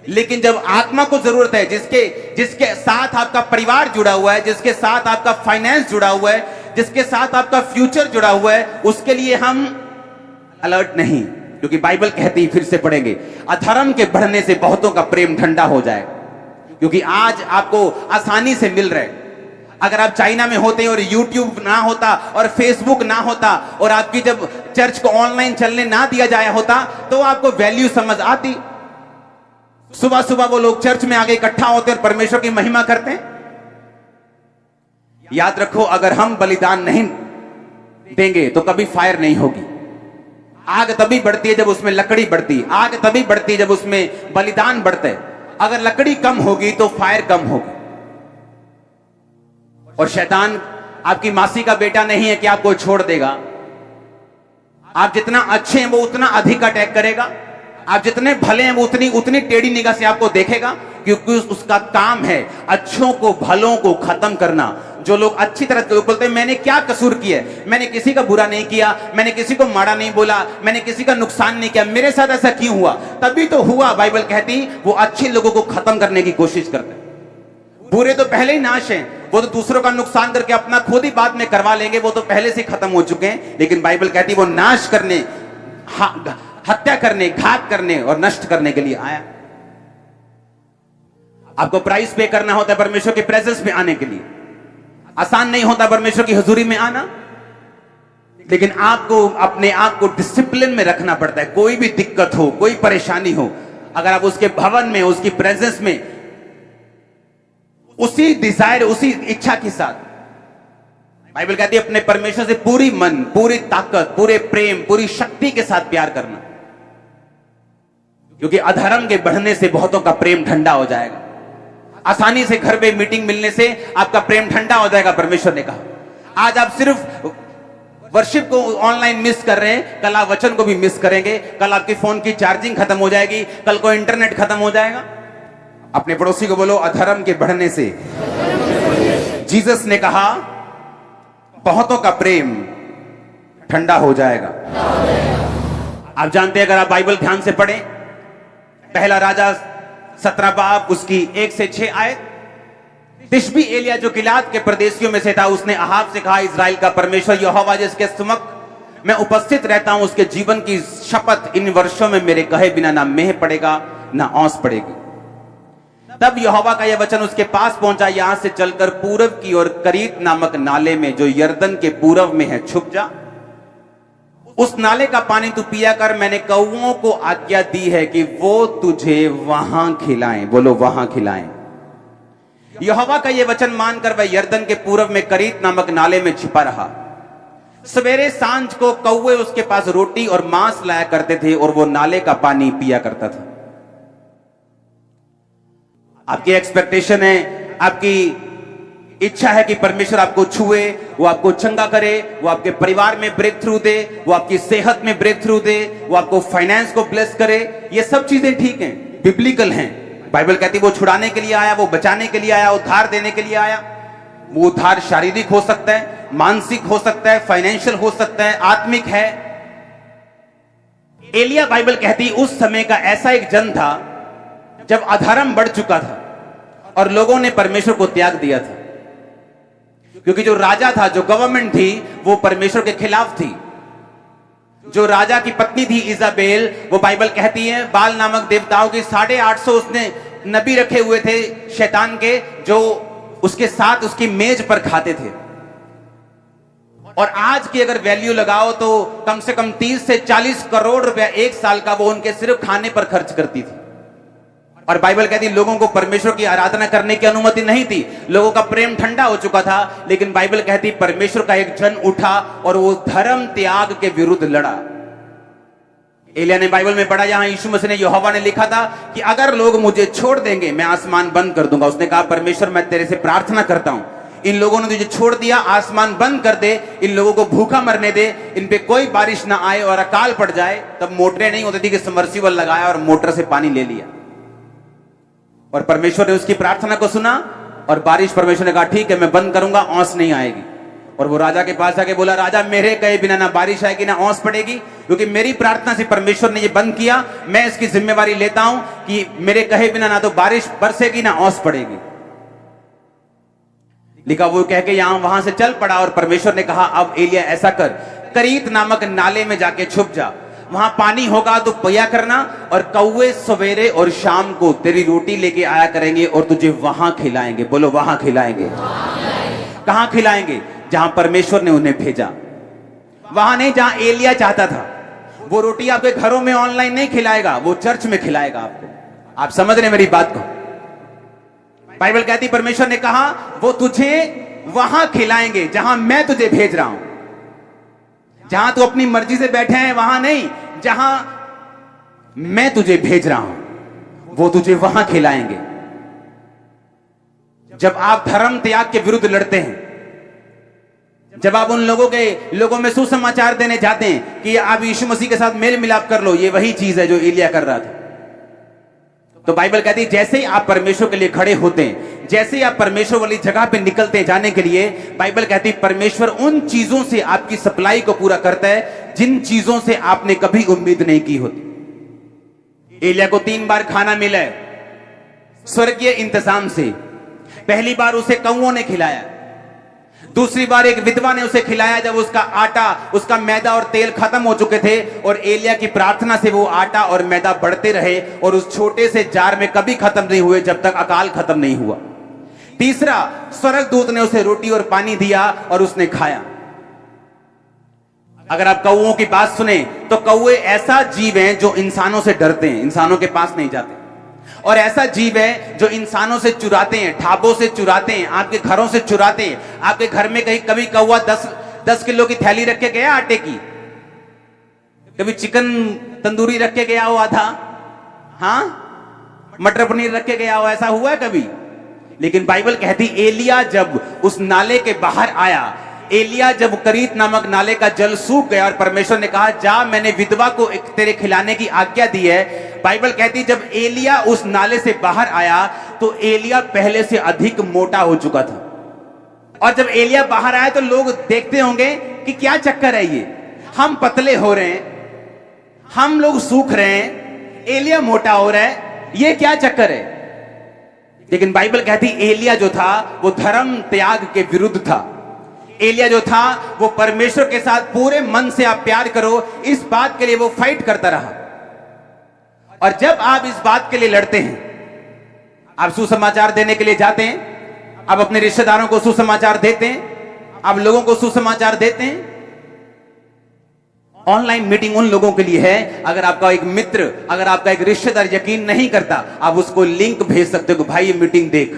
लेकिन जब आत्मा को जरूरत है, जिसके साथ आपका परिवार जुड़ा हुआ है, जिसके साथ आपका फाइनेंस जुड़ा हुआ है, जिसके साथ आपका फ्यूचर जुड़ा हुआ है, उसके लिए हम अलर्ट नहीं। क्योंकि बाइबल कहती है, फिर से पढ़ेंगे, अधर्म के बढ़ने से बहुतों का प्रेम ठंडा हो जाएगा। क्योंकि आज आपको आसानी से मिल रहा है। अगर आप चाइना में होते और यूट्यूब ना होता और फेसबुक ना होता और आपकी जब चर्च को ऑनलाइन चलने ना दिया जाया होता, तो आपको वैल्यू समझ आती। सुबह सुबह वो लोग चर्च में आगे इकट्ठा होते और परमेश्वर की महिमा करते हैं। याद रखो, अगर हम बलिदान नहीं देंगे तो कभी फायर नहीं होगी। आग तभी बढ़ती है जब उसमें लकड़ी बढ़ती है, आग तभी बढ़ती है जब उसमें बलिदान बढ़ते है। अगर लकड़ी कम होगी तो फायर कम होगी। और शैतान आपकी मासी का बेटा नहीं है कि आपको छोड़ देगा। आप जितना अच्छे हैं वो उतना अधिक अटैक करेगा, आप जितने भले हैं वो उतनी टेढ़ी निगाह से आपको देखेगा, क्योंकि उसका काम है अच्छों को, भलों को खत्म करना। जो लोग अच्छी तरह से बोलते हैं, मैंने क्या कसूर किया, मैंने किसी का बुरा नहीं किया, मैंने किसी को माड़ा नहीं बोला, मैंने किसी का नुकसान नहीं किया, मेरे साथ ऐसा क्यों हुआ? तभी तो हुआ। बाइबल कहती वो अच्छे लोगों को खत्म करने की कोशिश करते। बुरे तो पहले ही नाश हैं, वो तो दूसरों का नुकसान करके अपना खुद ही बाद में करवा लेंगे, वो तो पहले से खत्म हो चुके हैं। लेकिन बाइबल कहती वो नाश करने, हत्या करने, घात करने और नष्ट करने के लिए आया। आपको प्राइस पे करना होता है परमेश्वर के प्रेजेंस में आने के लिए। आसान नहीं होता परमेश्वर की हुजूरी में आना, लेकिन आपको अपने आप को डिसिप्लिन में रखना पड़ता है। कोई भी दिक्कत हो, कोई परेशानी हो, अगर आप उसके भवन में, उसकी प्रेजेंस में उसी डिजायर, उसी इच्छा के साथ, बाइबल कहती है अपने परमेश्वर से पूरी मन, पूरी ताकत, पूरे प्रेम, पूरी शक्ति के साथ प्यार करना। क्योंकि अधर्म के बढ़ने से बहुतों का प्रेम ठंडा हो जाएगा। आसानी से घर पे मीटिंग मिलने से आपका प्रेम ठंडा हो जाएगा, परमेश्वर ने कहा। आज आप सिर्फ वर्शिप को ऑनलाइन मिस कर रहे हैं, कल आप वचन को भी मिस करेंगे। कल आपकी फोन की चार्जिंग खत्म हो जाएगी, कल को इंटरनेट खत्म हो जाएगा। अपने पड़ोसी को बोलो, अधर्म के बढ़ने से जीसस ने कहा बहुतों का प्रेम ठंडा हो जाएगा। आप जानते हैं, अगर आप बाइबल ध्यान से पढ़ें, पहला राजा 17 बाब उसकी 1 से 6 आयत, तिशबी एलिया जो गिलाद के प्रदेशियों में से था, उसने अहाब से कहा, इजराइल का परमेश्वर यहोवा जिसके सम्मुख मैं उपस्थित रहता हूं, उसके जीवन की शपथ, इन वर्षों में मेरे कहे बिना ना मेह पड़ेगा ना औंस पड़ेगी। तब यहोवा का यह वचन उसके पास पहुंचा, यहां से चलकर पूरब की ओर करीत नामक नाले में जो यर्दन के पूरब में है छुप जा। उस नाले का पानी तू पिया कर। मैंने कौओं को आज्ञा दी है कि वो तुझे वहां खिलाएं। बोलो, वहां खिलाएं। यहोवा का यह वचन मानकर वह यर्दन के पूरब में करीत नामक नाले में छिपा रहा। सवेरे सांझ को कौवे उसके पास रोटी और मांस लाया करते थे और वो नाले का पानी पिया करता था। आपकी एक्सपेक्टेशन है, आपकी इच्छा है कि परमेश्वर आपको छुए, वो आपको चंगा करे, वो आपके परिवार में ब्रेक थ्रू दे, वो आपकी सेहत में ब्रेक थ्रू दे, वो आपको फाइनेंस को ब्लेस करे। ये सब चीजें ठीक हैं, बिब्लिकल हैं। बाइबल कहती है वो छुड़ाने के लिए आया, वो बचाने के लिए आया, उद्धार देने के लिए आया। वो उद्धार शारीरिक हो सकता है, मानसिक हो सकता है, फाइनेंशियल हो सकता है, आत्मिक है। एलिया, बाइबल कहती उस समय का ऐसा एक जन था जब अधर्म बढ़ चुका था और लोगों ने परमेश्वर को त्याग दिया था, क्योंकि जो राजा था, जो गवर्नमेंट थी, वो परमेश्वर के खिलाफ थी। जो राजा की पत्नी थी इजाबेल, वो बाइबल कहती है बाल नामक देवताओं की 850 उसने नबी रखे हुए थे शैतान के, जो उसके साथ उसकी मेज पर खाते थे। और आज की अगर वैल्यू लगाओ तो कम से कम 30 से 40 करोड़ रुपया एक साल का वो उनके सिर्फ खाने पर खर्च करती थी। और बाइबल कहती लोगों को परमेश्वर की आराधना करने की अनुमति नहीं थी, लोगों का प्रेम ठंडा हो चुका था। लेकिन बाइबल कहती परमेश्वर का एक जन उठा और वो धर्म त्याग के विरुद्ध लड़ा। एलिया ने बाइबल में पढ़ा, यहां यीशु मसीह ने, यहोवा ने लिखा था कि अगर लोग मुझे छोड़ देंगे मैं आसमान बंद कर दूंगा। उसने कहा परमेश्वर मैं तेरे से प्रार्थना करता हूं, इन लोगों ने तुझे छोड़ दिया, आसमान बंद कर दे, इन लोगों को भूखा मरने दे, इन पे कोई बारिश ना आए और अकाल पड़ जाए। तब मोटरें नहीं होती थी कि सबमर्सिबल लगाया और मोटर से पानी ले लिया। और परमेश्वर ने उसकी प्रार्थना को सुना और बारिश, परमेश्वर ने कहा ठीक है मैं बंद करूंगा, औंस नहीं आएगी। और वो राजा के पास जाके बोला, राजा मेरे कहे बिना ना बारिश आएगी ना औंस पड़ेगी, क्योंकि मेरी प्रार्थना से परमेश्वर ने ये बंद किया। मैं इसकी जिम्मेवारी लेता हूं कि मेरे कहे बिना ना तो बारिश बरसेगी ना औंस पड़ेगी। लिखा, वो कह के यहां वहां से चल पड़ा। और परमेश्वर ने कहा अब एलिया ऐसा कर, करीत नामक नाले में जाके छुप जा, वहां पानी होगा तो पिया करना, और कौवे सवेरे और शाम को तेरी रोटी लेके आया करेंगे और तुझे वहां खिलाएंगे। बोलो वहां खिलाएंगे। कहां खिलाएंगे? जहां परमेश्वर ने उन्हें भेजा, वहां नहीं जहां एलिया चाहता था। वो रोटी आपके घरों में ऑनलाइन नहीं खिलाएगा, वो चर्च में खिलाएगा आपको। आप समझ रहे मेरी बात को? बाइबल कहती परमेश्वर ने कहा वो तुझे वहां खिलाएंगे जहां मैं तुझे भेज रहा हूं। जहां तू अपनी मर्जी से बैठे हैं वहां नहीं, जहां मैं तुझे भेज रहा हूं वो तुझे वहां खिलाएंगे। जब आप धर्म त्याग के विरुद्ध लड़ते हैं, जब आप उन लोगों में सुसमाचार देने जाते हैं कि आप यीशु मसीह के साथ मेल मिलाप कर लो, ये वही चीज है जो एलिया कर रहा था। तो बाइबल कहती है जैसे ही आप परमेश्वर के लिए खड़े होते हैं, जैसे ही आप परमेश्वर वाली जगह पे निकलते हैं जाने के लिए, बाइबल कहती है परमेश्वर उन चीजों से आपकी सप्लाई को पूरा करता है जिन चीजों से आपने कभी उम्मीद नहीं की होती। एलिया को 3 बार खाना मिला है स्वर्गीय इंतजाम से। पहली बार उसे कौओं ने खिलाया, दूसरी बार एक विधवा ने उसे खिलाया जब उसका आटा, उसका मैदा और तेल खत्म हो चुके थे, और एलिया की प्रार्थना से वो आटा और मैदा बढ़ते रहे और उस छोटे से जार में कभी खत्म नहीं हुए जब तक अकाल खत्म नहीं हुआ। तीसरा, स्वर्गदूत ने उसे रोटी और पानी दिया और उसने खाया। अगर आप कौओं की बात सुने तो कौए ऐसा जीव हैं जो इंसानों से डरते हैं, इंसानों के पास नहीं जाते, और ऐसा जीव है जो इंसानों से चुराते हैं, ढाबों से चुराते हैं, आपके घरों से चुराते हैं। आपके घर में कहीं कभी कौवा 10 किलो की थैली रख के गया आटे की? कभी चिकन तंदूरी रख के गया हो आधा? हाँ, मटर पनीर रख के गया हो? ऐसा हुआ है कभी? लेकिन बाइबल कहती एलिया जब उस नाले के बाहर आया, एलिया जब करीत नामक नाले का जल सूख गया और परमेश्वर ने कहा जा मैंने विधवा को तेरे खिलाने की आज्ञा दी है, बाइबल कहती जब एलिया उस नाले से बाहर आया तो एलिया पहले से अधिक मोटा हो चुका था। और जब एलिया बाहर आया तो लोग देखते होंगे कि क्या चक्कर है ये, हम पतले हो रहे हैं, हम लोग सूख रहे हैं, एलिया मोटा हो रहा है, ये क्या चक्कर है? लेकिन बाइबल कहती एलिया जो था वो धर्म त्याग के विरुद्ध था। एलिया जो था वो परमेश्वर के साथ पूरे मन से आप प्यार करो, इस बात के लिए वो फाइट करता रहा। और जब आप इस बात के लिए लड़ते हैं, आप सुसमाचार देने के लिए जाते हैं, आप अपने रिश्तेदारों को सुसमाचार देते हैं, आप लोगों को सुसमाचार देते हैं। ऑनलाइन मीटिंग उन लोगों के लिए है, अगर आपका एक मित्र, अगर आपका एक रिश्तेदार यकीन नहीं करता, आप उसको लिंक भेज सकते हो कि भाई ये मीटिंग देख।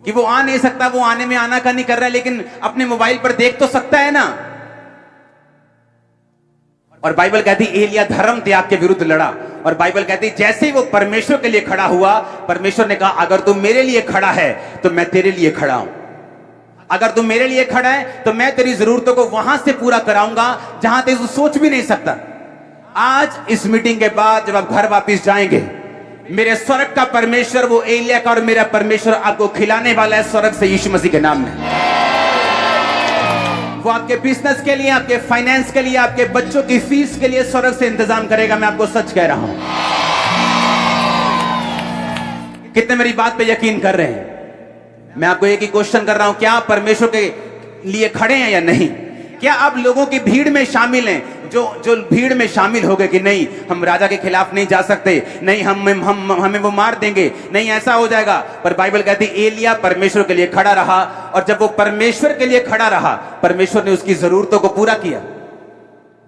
कि वो आ नहीं सकता, वो आने में आना नहीं कर रहा है, लेकिन अपने मोबाइल पर देख तो सकता है ना। और बाइबल कहती एलिया धर्म त्याग के विरुद्ध लड़ा। और बाइबल कहती जैसे ही वो परमेश्वर के लिए खड़ा हुआ, परमेश्वर ने कहा अगर तू मेरे लिए खड़ा है तो मैं तेरे लिए खड़ा हूं। अगर तू मेरे लिए खड़ा है तो मैं तेरी जरूरतों को वहां से पूरा कराऊंगा जहां तू सोच भी नहीं सकता। आज इस मीटिंग के बाद जब आप घर वापस जाएंगे, मेरे स्वर्ग का परमेश्वर, वो एलिया का और मेरा परमेश्वर आपको खिलाने वाला है स्वर्ग से यीशु मसीह के नाम में। वो आपके बिजनेस के लिए, आपके फाइनेंस के लिए, आपके बच्चों की फीस के लिए स्वर्ग से इंतजाम करेगा। मैं आपको सच कह रहा हूं। कितने मेरी बात पे यकीन कर रहे हैं? मैं आपको एक ही क्वेश्चन कर रहा हूं, क्या आप परमेश्वर के लिए खड़े हैं या नहीं? क्या आप लोगों की भीड़ में शामिल हैं जो भीड़ में शामिल हो गए कि नहीं हम राजा के खिलाफ नहीं जा सकते, नहीं हमें वो मार देंगे, नहीं ऐसा हो जाएगा। पर बाइबल कहती एलिया परमेश्वर के लिए खड़ा रहा, और जब वो परमेश्वर के लिए खड़ा रहा, परमेश्वर ने उसकी जरूरतों को पूरा किया।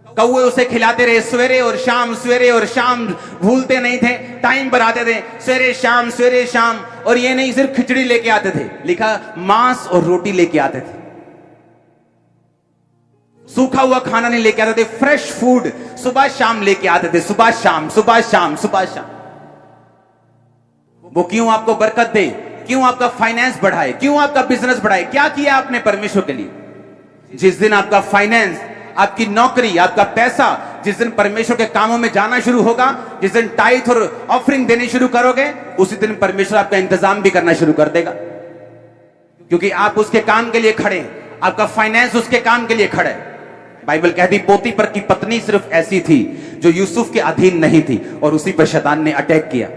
कौवे उसे खिलाते रहे सवेरे और शाम, भूलते नहीं थे, टाइम पर आते थे, सवेरे शाम। और ये नहीं सिर्फ खिचड़ी लेके आते थे, लिखा मांस और रोटी लेके आते थे। सूखा हुआ खाना नहीं लेके आते थे, फ्रेश फूड सुबह शाम लेके आते थे, सुबह शाम। वो क्यों आपको बरकत दे, क्यों आपका फाइनेंस बढ़ाए, क्यों आपका बिजनेस बढ़ाए? क्या किया आपने परमेश्वर के लिए? जिस दिन आपका फाइनेंस, आपकी नौकरी, आपका पैसा, जिस दिन परमेश्वर के कामों में जाना शुरू होगा, जिस दिन टाइथ और ऑफरिंग देनी शुरू करोगे, उसी दिन परमेश्वर आपका इंतजाम भी करना शुरू कर देगा, क्योंकि आप उसके काम के लिए खड़े हैं। आपका फाइनेंस उसके काम के लिए खड़ा है। बाइबल कहती पोतीफर की पत्नी सिर्फ ऐसी थी जो यूसुफ के अधीन नहीं थी, और उसी पर शैतान ने अटैक किया।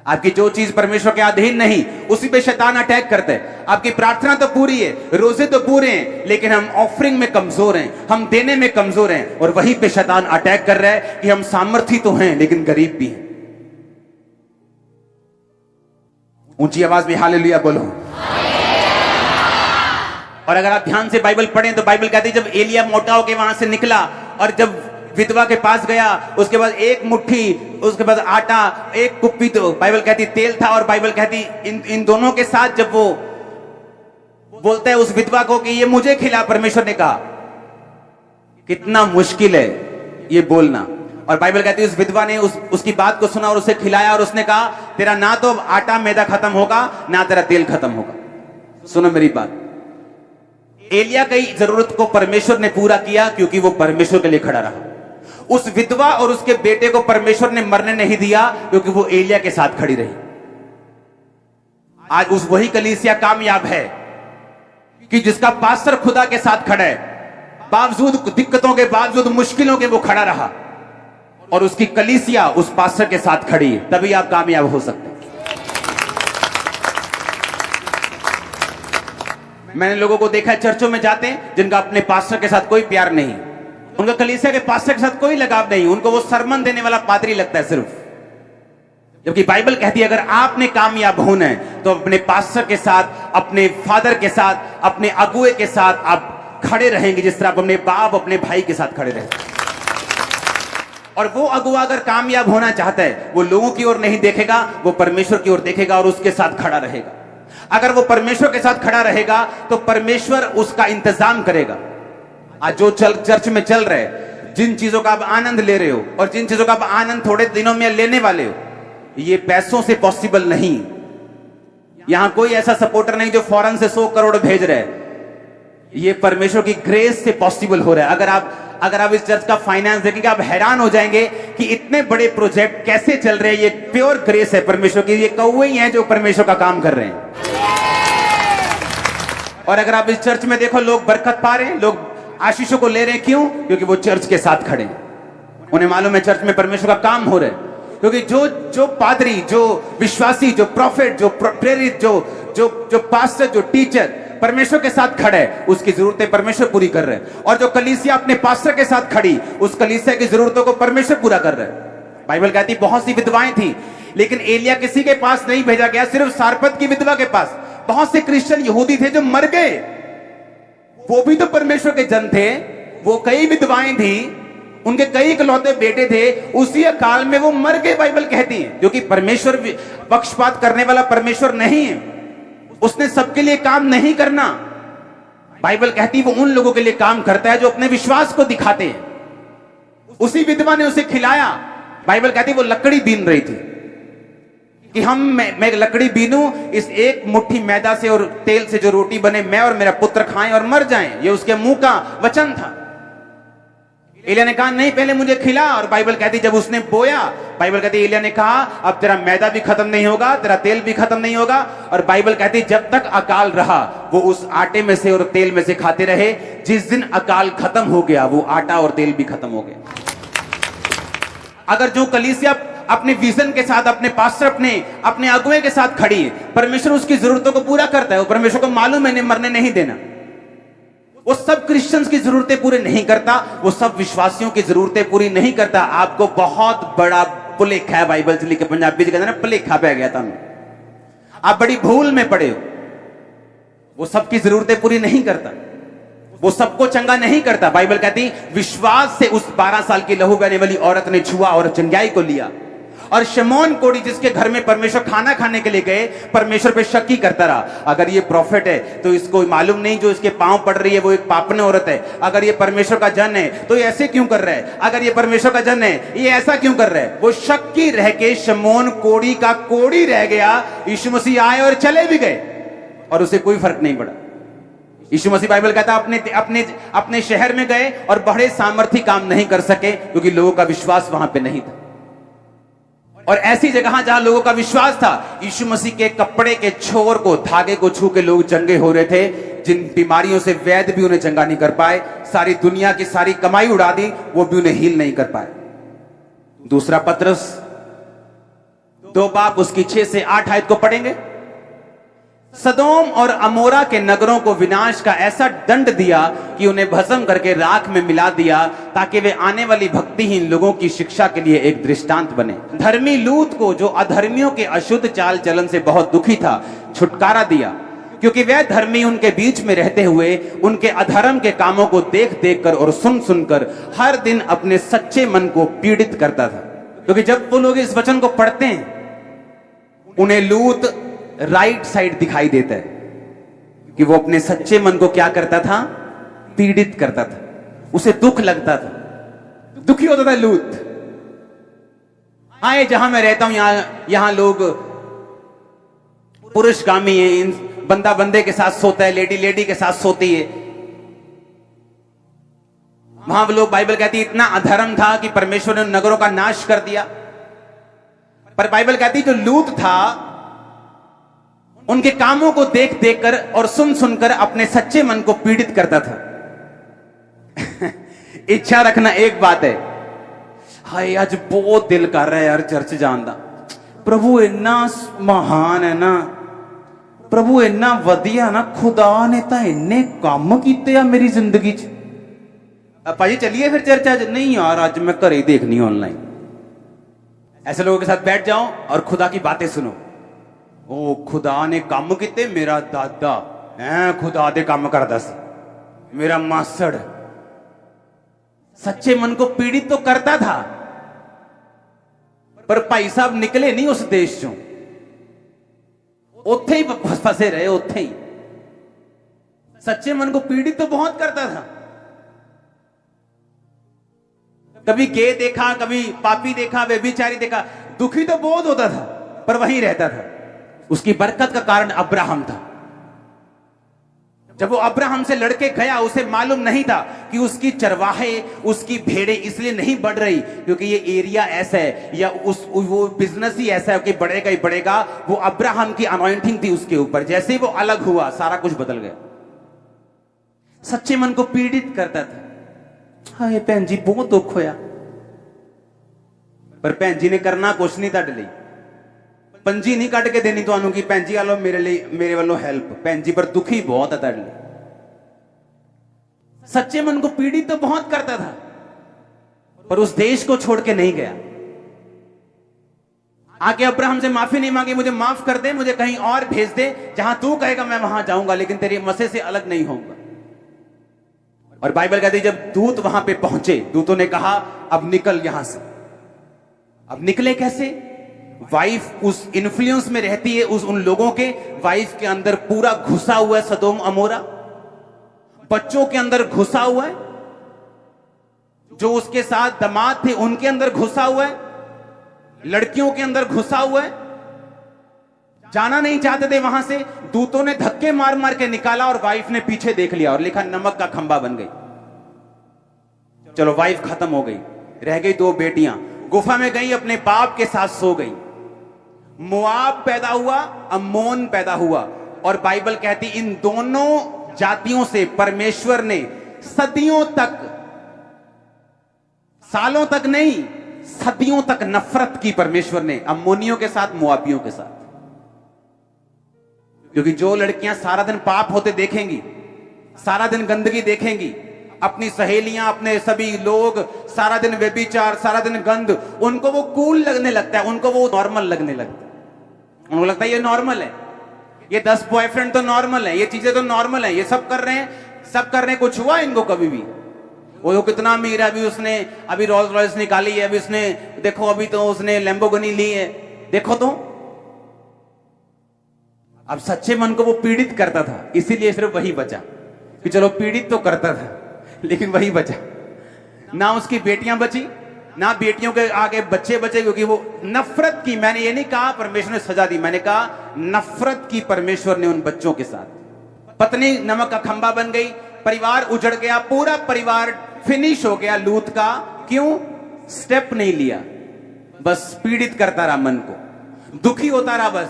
आपकी जो चीज परमेश्वर के अधीन नहीं, उसी पे शैतान अटैक करते हैं। आपकी प्रार्थना तो पूरी है, रोजे तो पूरे हैं, लेकिन हम ऑफरिंग में कमजोर हैं, हम देने में कमजोर हैं, और वहीं पे शैतान अटैक कर रहा है कि हम सामर्थी तो हैं लेकिन गरीब भी हैं। ऊंची आवाज में हालेलुया बोलो। और अगर आप ध्यान से बाइबल पढ़ें तो बाइबल कहती है जब एलिया मोटा होकर वहां से निकला और जब विधवा के पास गया, उसके बाद एक मुट्ठी, उसके बाद आटा, एक कुप्पी, तो बाइबल कहती तेल था। और बाइबल कहती इन दोनों के साथ जब वो बोलता है उस विधवा को कि ये मुझे खिला, परमेश्वर ने कहा कितना मुश्किल है ये बोलना। और बाइबल कहती है उस विधवा ने उसकी बात को सुना और उसे खिलाया, और उसने कहा तेरा ना तो आटा मैदा खत्म होगा, ना तेरा तेल खत्म होगा। सुनो मेरी बात, एलिया की जरूरत को परमेश्वर ने पूरा किया क्योंकि वो परमेश्वर के लिए खड़ा रहा। उस विधवा और उसके बेटे को परमेश्वर ने मरने नहीं दिया क्योंकि वो एलिया के साथ खड़ी रही। आज उस वही कलीसिया कामयाब है कि जिसका पास्टर खुदा के साथ खड़ा है, बावजूद दिक्कतों के, बावजूद मुश्किलों के वो खड़ा रहा, और उसकी कलीसिया उस पास्टर के साथ खड़ी है। तभी आप कामयाब हो सकते हैं। मैंने लोगों को देखा है चर्चों में जाते हैं जिनका अपने पास्टर के साथ कोई प्यार नहीं, उनका कलीसिया के पास्टर के साथ कोई लगाव नहीं, उनको वो सरमन देने वाला पादरी लगता है सिर्फ। जबकि बाइबल कहती है अगर आपने कामयाब होना है तो अपने पास्टर के साथ, अपने फादर के साथ, अपने अगुए के साथ आप खड़े रहेंगे, जिस तरह आप अपने बाप, अपने भाई के साथ खड़े रहेंगे। और वो अगुआ अगर कामयाब होना चाहता है, वो लोगों की ओर नहीं देखेगा, वो परमेश्वर की ओर देखेगा और उसके साथ खड़ा रहेगा। अगर वो परमेश्वर के साथ खड़ा रहेगा तो परमेश्वर उसका इंतजाम करेगा। आज जो चर्च में चल रहे हैं, जिन चीजों का आप आनंद ले रहे हो और जिन चीजों का आप आनंद थोड़े दिनों में लेने वाले हो, ये पैसों से पॉसिबल नहीं। यहां कोई ऐसा सपोर्टर नहीं जो फौरन से 100 करोड़ भेज रहे हैं। ये परमेश्वर की ग्रेस से पॉसिबल हो रहा है। अगर आप इस चर्च का फाइनेंस देखेंगे, आप हैरान हो जाएंगे कि इतने बड़े प्रोजेक्ट कैसे चल रहे हैं। ये प्योर ग्रेस है परमेश्वर की। ये कौवे ही हैं जो परमेश्वर का काम कर रहे हैं। और अगर आप इस चर्च में देखो, लोग बरकत पा रहे हैं, लोग आशीषों को ले रहे हैं। क्यों? क्योंकि वो चर्च के साथ खड़े हैं। उन्हें मालूम है चर्च में परमेश्वर का काम हो रहा है। क्योंकि जो पादरी, जो विश्वासी, जो प्रॉफिट, जो प्रेरित, जो पास्टर, जो टीचर परमेश्वर के साथ खड़े है, उसकी जरूरतें परमेश्वर पूरी कर रहे हैं। और जो कलीसिया अपने पास्टर के साथ खड़ी, उस कलीसिया की जरूरतों को परमेश्वर पूरा कर रहे हैं। बाइबल कहती बहुत सी विधवाएं थी, लेकिन एलिया किसी के पास नहीं भेजा गया, सिर्फ सारपत की विधवा के पास। बहुत से क्रिश्चियन यहूदी थे जो मर गए, वो भी तो परमेश्वर के जन थे। वो कई विधवाएं थी, उनके कई इकलौते बेटे थे, उसी काल में वो मर गए। बाइबल कहती है क्योंकि परमेश्वर पक्षपात करने वाला परमेश्वर नहीं है, उसने सबके लिए काम नहीं करना। बाइबल कहती वो उन लोगों के लिए काम करता है जो अपने विश्वास को दिखाते हैं। उसी विधवा ने उसे खिलाया। बाइबल कहती वो लकड़ी बीन रही थी कि मैं लकड़ी बीनूं, इस एक मुट्ठी मैदा से और तेल से जो रोटी बने मैं और मेरा पुत्र खाएं और मर जाएं। ये उसके मुंह का वचन था। एलिया ने कहा नहीं, पहले मुझे खिला। और बाइबल कहती जब उसने बोया, बाइबल कहती एलिया ने कहा अब तेरा मैदा भी खत्म नहीं होगा, तेरा तेल भी खत्म नहीं होगा। और बाइबल कहती जब तक अकाल रहा वो उस आटे में से और तेल में से खाते रहे। जिस दिन अकाल खत्म हो गया वो आटा और तेल भी खत्म हो गया। अगर जो कलीसिया अपने विजन के साथ, अपने पास्टर, अपने अगुए के साथ खड़ी है, परमेश्वर उसकी जरूरतों को पूरा करता है। वो परमेश्वर को मालूम है मरने नहीं देना। वो सब क्रिश्चियंस की जरूरतें पूरी नहीं करता, वो सब विश्वासियों की जरूरतें पूरी नहीं करता। आपको बहुत बड़ा भुलेखा है, बाइबल से लिखे पंजाबी से कहते हैं ना भुलेखा पै गया था, आप बड़ी भूल में पड़े हो। वो सबकी जरूरतें पूरी नहीं करता, वो सबको चंगा नहीं करता। बाइबल कहती विश्वास से उस 12 साल की लहू बहने वाली औरत ने छुआ और चंगाई को लिया। और शमौन कोढ़ी जिसके घर में परमेश्वर खाना खाने के लिए गए, परमेश्वर पे शक ही करता रहा। अगर ये प्रॉफिट है तो इसको मालूम नहीं जो इसके पांव पड़ रही है वो एक पापने औरत है। अगर ये परमेश्वर का जन है तो ये ऐसे क्यों कर रहा है? अगर ये परमेश्वर का जन है ये ऐसा क्यों कर रहा है? वो शक्की रह के शमौन कोढ़ी का कोढ़ी रह गया। यीशु मसीह आए और चले भी गए और उसे कोई फर्क नहीं पड़ा। यीशु मसीह बाइबल कहता अपने शहर में गए और बड़े सामर्थी काम नहीं कर सके क्योंकि लोगों का विश्वास वहां पे नहीं था। और ऐसी जगह जहां लोगों का विश्वास था, यीशु मसीह के कपड़े के छोर को, धागे को छू के लोग चंगे हो रहे थे। जिन बीमारियों से वैद्य भी उन्हें चंगा नहीं कर पाए, सारी दुनिया की सारी कमाई उड़ा दी, वो भी उन्हें हील नहीं कर पाए। दूसरा पत्रस 2 बाब उसकी 6 से 8 आयत को पढ़ेंगे। सदोम और अमोरा के नगरों को विनाश का ऐसा दंड दिया कि उन्हें भस्म करके राख में मिला दिया, ताकि वे आने वाली भक्तिहीन लोगों की शिक्षा के लिए एक दृष्टांत बने। धर्मी लूत को, जो अधर्मियों के अशुद्ध चाल चलन से बहुत दुखी था, छुटकारा दिया, क्योंकि वह धर्मी उनके बीच में रहते हुए उनके अधर्म के कामों को देख देख कर और सुन सुनकर हर दिन अपने सच्चे मन को पीड़ित करता था। क्योंकि जब वो लोग इस वचन को पढ़ते हैं उन्हें लूत राइट साइड दिखाई देता है कि वो अपने सच्चे मन को क्या करता था? पीड़ित करता था, उसे दुख लगता था, दुखी होता था लूत। हाँ, जहां मैं रहता हूं यहां लोग पुरुषगामी है, बंदा बंदे के साथ सोता है, लेडी लेडी के साथ सोती है। वहां लोग, बाइबल कहती इतना अधर्म था कि परमेश्वर ने नगरों का नाश कर दिया। पर बाइबल कहती जो लूत था उनके कामों को देख देख कर और सुन सुनकर अपने सच्चे मन को पीड़ित करता था। इच्छा रखना एक बात है, हाय आज बहुत दिल कर रहा है यार चर्च जान दा, प्रभु इन्ना महान है ना, प्रभु इन्ना वधिया ना, खुदा ने तो इन्ने काम कीते आ मेरी जिंदगी च। भाजी चलिए फिर चर्च आज। नहीं यार आज मैं घर ही देखनी ऑनलाइन। ऐसे लोगों के साथ बैठ जाओ और खुदा की बातें सुनो। ओ खुदा ने काम किते, मेरा दादा खुदा दे काम करदा सी, मेरा मासड़। सच्चे मन को पीड़ित तो करता था, पर भाई साहब निकले नहीं उस देश चों, उत्थे ही फंसे रहे, उत्थे ही। सच्चे मन को पीड़ित तो बहुत करता था। कभी गे देखा, कभी पापी देखा, व्यभिचारी देखा, दुखी तो बहुत होता था पर वहीं रहता था। उसकी बरकत का कारण अब्राहम था। जब वो अब्राहम से लड़के गया, उसे मालूम नहीं था कि उसकी चरवाहे, उसकी भेड़ें इसलिए नहीं बढ़ रही क्योंकि ये एरिया ऐसा है या वो बिजनेस ही ऐसा है कि बढ़ेगा ही बढ़ेगा। वो अब्राहम की अनॉइंटिंग थी उसके ऊपर। जैसे ही वो अलग हुआ सारा कुछ बदल गया। सच्चे मन को पीड़ित करता था। हाय भैन जी बहुत दुख होया, पर भैन जी ने करना कुछ नहीं तुहाडे लई। पंजी नहीं कट के देनी तुहानू कि भैन जी आ लो मेरे वालों हेल्प। भैन जी पर दुखी बहुत है तुहाडे लई। सच्चे मन को पीड़ित तो बहुत करता था, पर उस देश को छोड़ के नहीं गया। आके अब्राहम से माफी नहीं मांगी, मुझे माफ कर दे, मुझे कहीं और भेज दे, जहां तू कहेगा मैं वहां जाऊंगा, लेकिन तेरे मसे से अलग नहीं होऊंगा। और बाइबल कहती जब दूत वहां पे पहुंचे, दूतों ने कहा अब निकल यहां से। अब निकले कैसे? वाइफ उस इन्फ्लुएंस में रहती है, उन लोगों के वाइफ के अंदर पूरा घुसा हुआ है सदोम अमोरा, बच्चों के अंदर घुसा हुआ है। जो उसके साथ दामाद थे उनके अंदर घुसा हुआ है, लड़कियों के अंदर घुसा हुआ है। जाना नहीं चाहते थे वहां से, दूतों ने धक्के मार मार के निकाला और वाइफ ने पीछे देख लिया और लिखा नमक का खंबा बन गई। चलो वाइफ खत्म हो गई, रह गई दो बेटियां, गुफा में गई, अपने बाप के साथ सो गई। मोआब पैदा हुआ, अम्मोन पैदा हुआ, और बाइबल कहती इन दोनों जातियों से परमेश्वर ने सदियों तक, सालों तक नहीं, सदियों तक नफरत की परमेश्वर ने अम्मोनियों के साथ, मोआबियों के साथ। क्योंकि जो लड़कियां सारा दिन पाप होते देखेंगी, सारा दिन गंदगी देखेंगी, अपनी सहेलियां, अपने सभी लोग सारा दिन व्यभिचार, सारा दिन गंद, उनको वो कूल लगने लगता है, उनको वो नॉर्मल लगने लगता है। उनको लगता है ये नॉर्मल है, ये 10 बॉयफ्रेंड तो नॉर्मल है, ये चीजें तो नॉर्मल है, ये सब कर रहे हैं, सब कर रहे हैं। कुछ हुआ इनको कभी भी? वो तो कितना अमीर है, अभी उसने अभी रोल्स रॉयस निकाली है, अभी उसने देखो, अभी तो उसने लैम्बोर्गिनी ली है, देखो तो। अब सच्चे मन को वो पीड़ित करता था, इसीलिए सिर्फ वही बचा कि चलो पीड़ित तो करता था लेकिन वही बचा। ना उसकी बेटियां बची, ना बेटियों के आगे बच्चे बचे, क्योंकि वो नफरत की, मैंने ये नहीं कहा परमेश्वर ने सजा दी, मैंने कहा नफरत की परमेश्वर ने उन बच्चों के साथ। पत्नी नमक का खंबा बन गई, परिवार उजड़ गया, पूरा परिवार फिनिश हो गया लूत का। क्यों? स्टेप नहीं लिया, बस पीड़ित करता रहा मन को, दुखी होता रहा बस,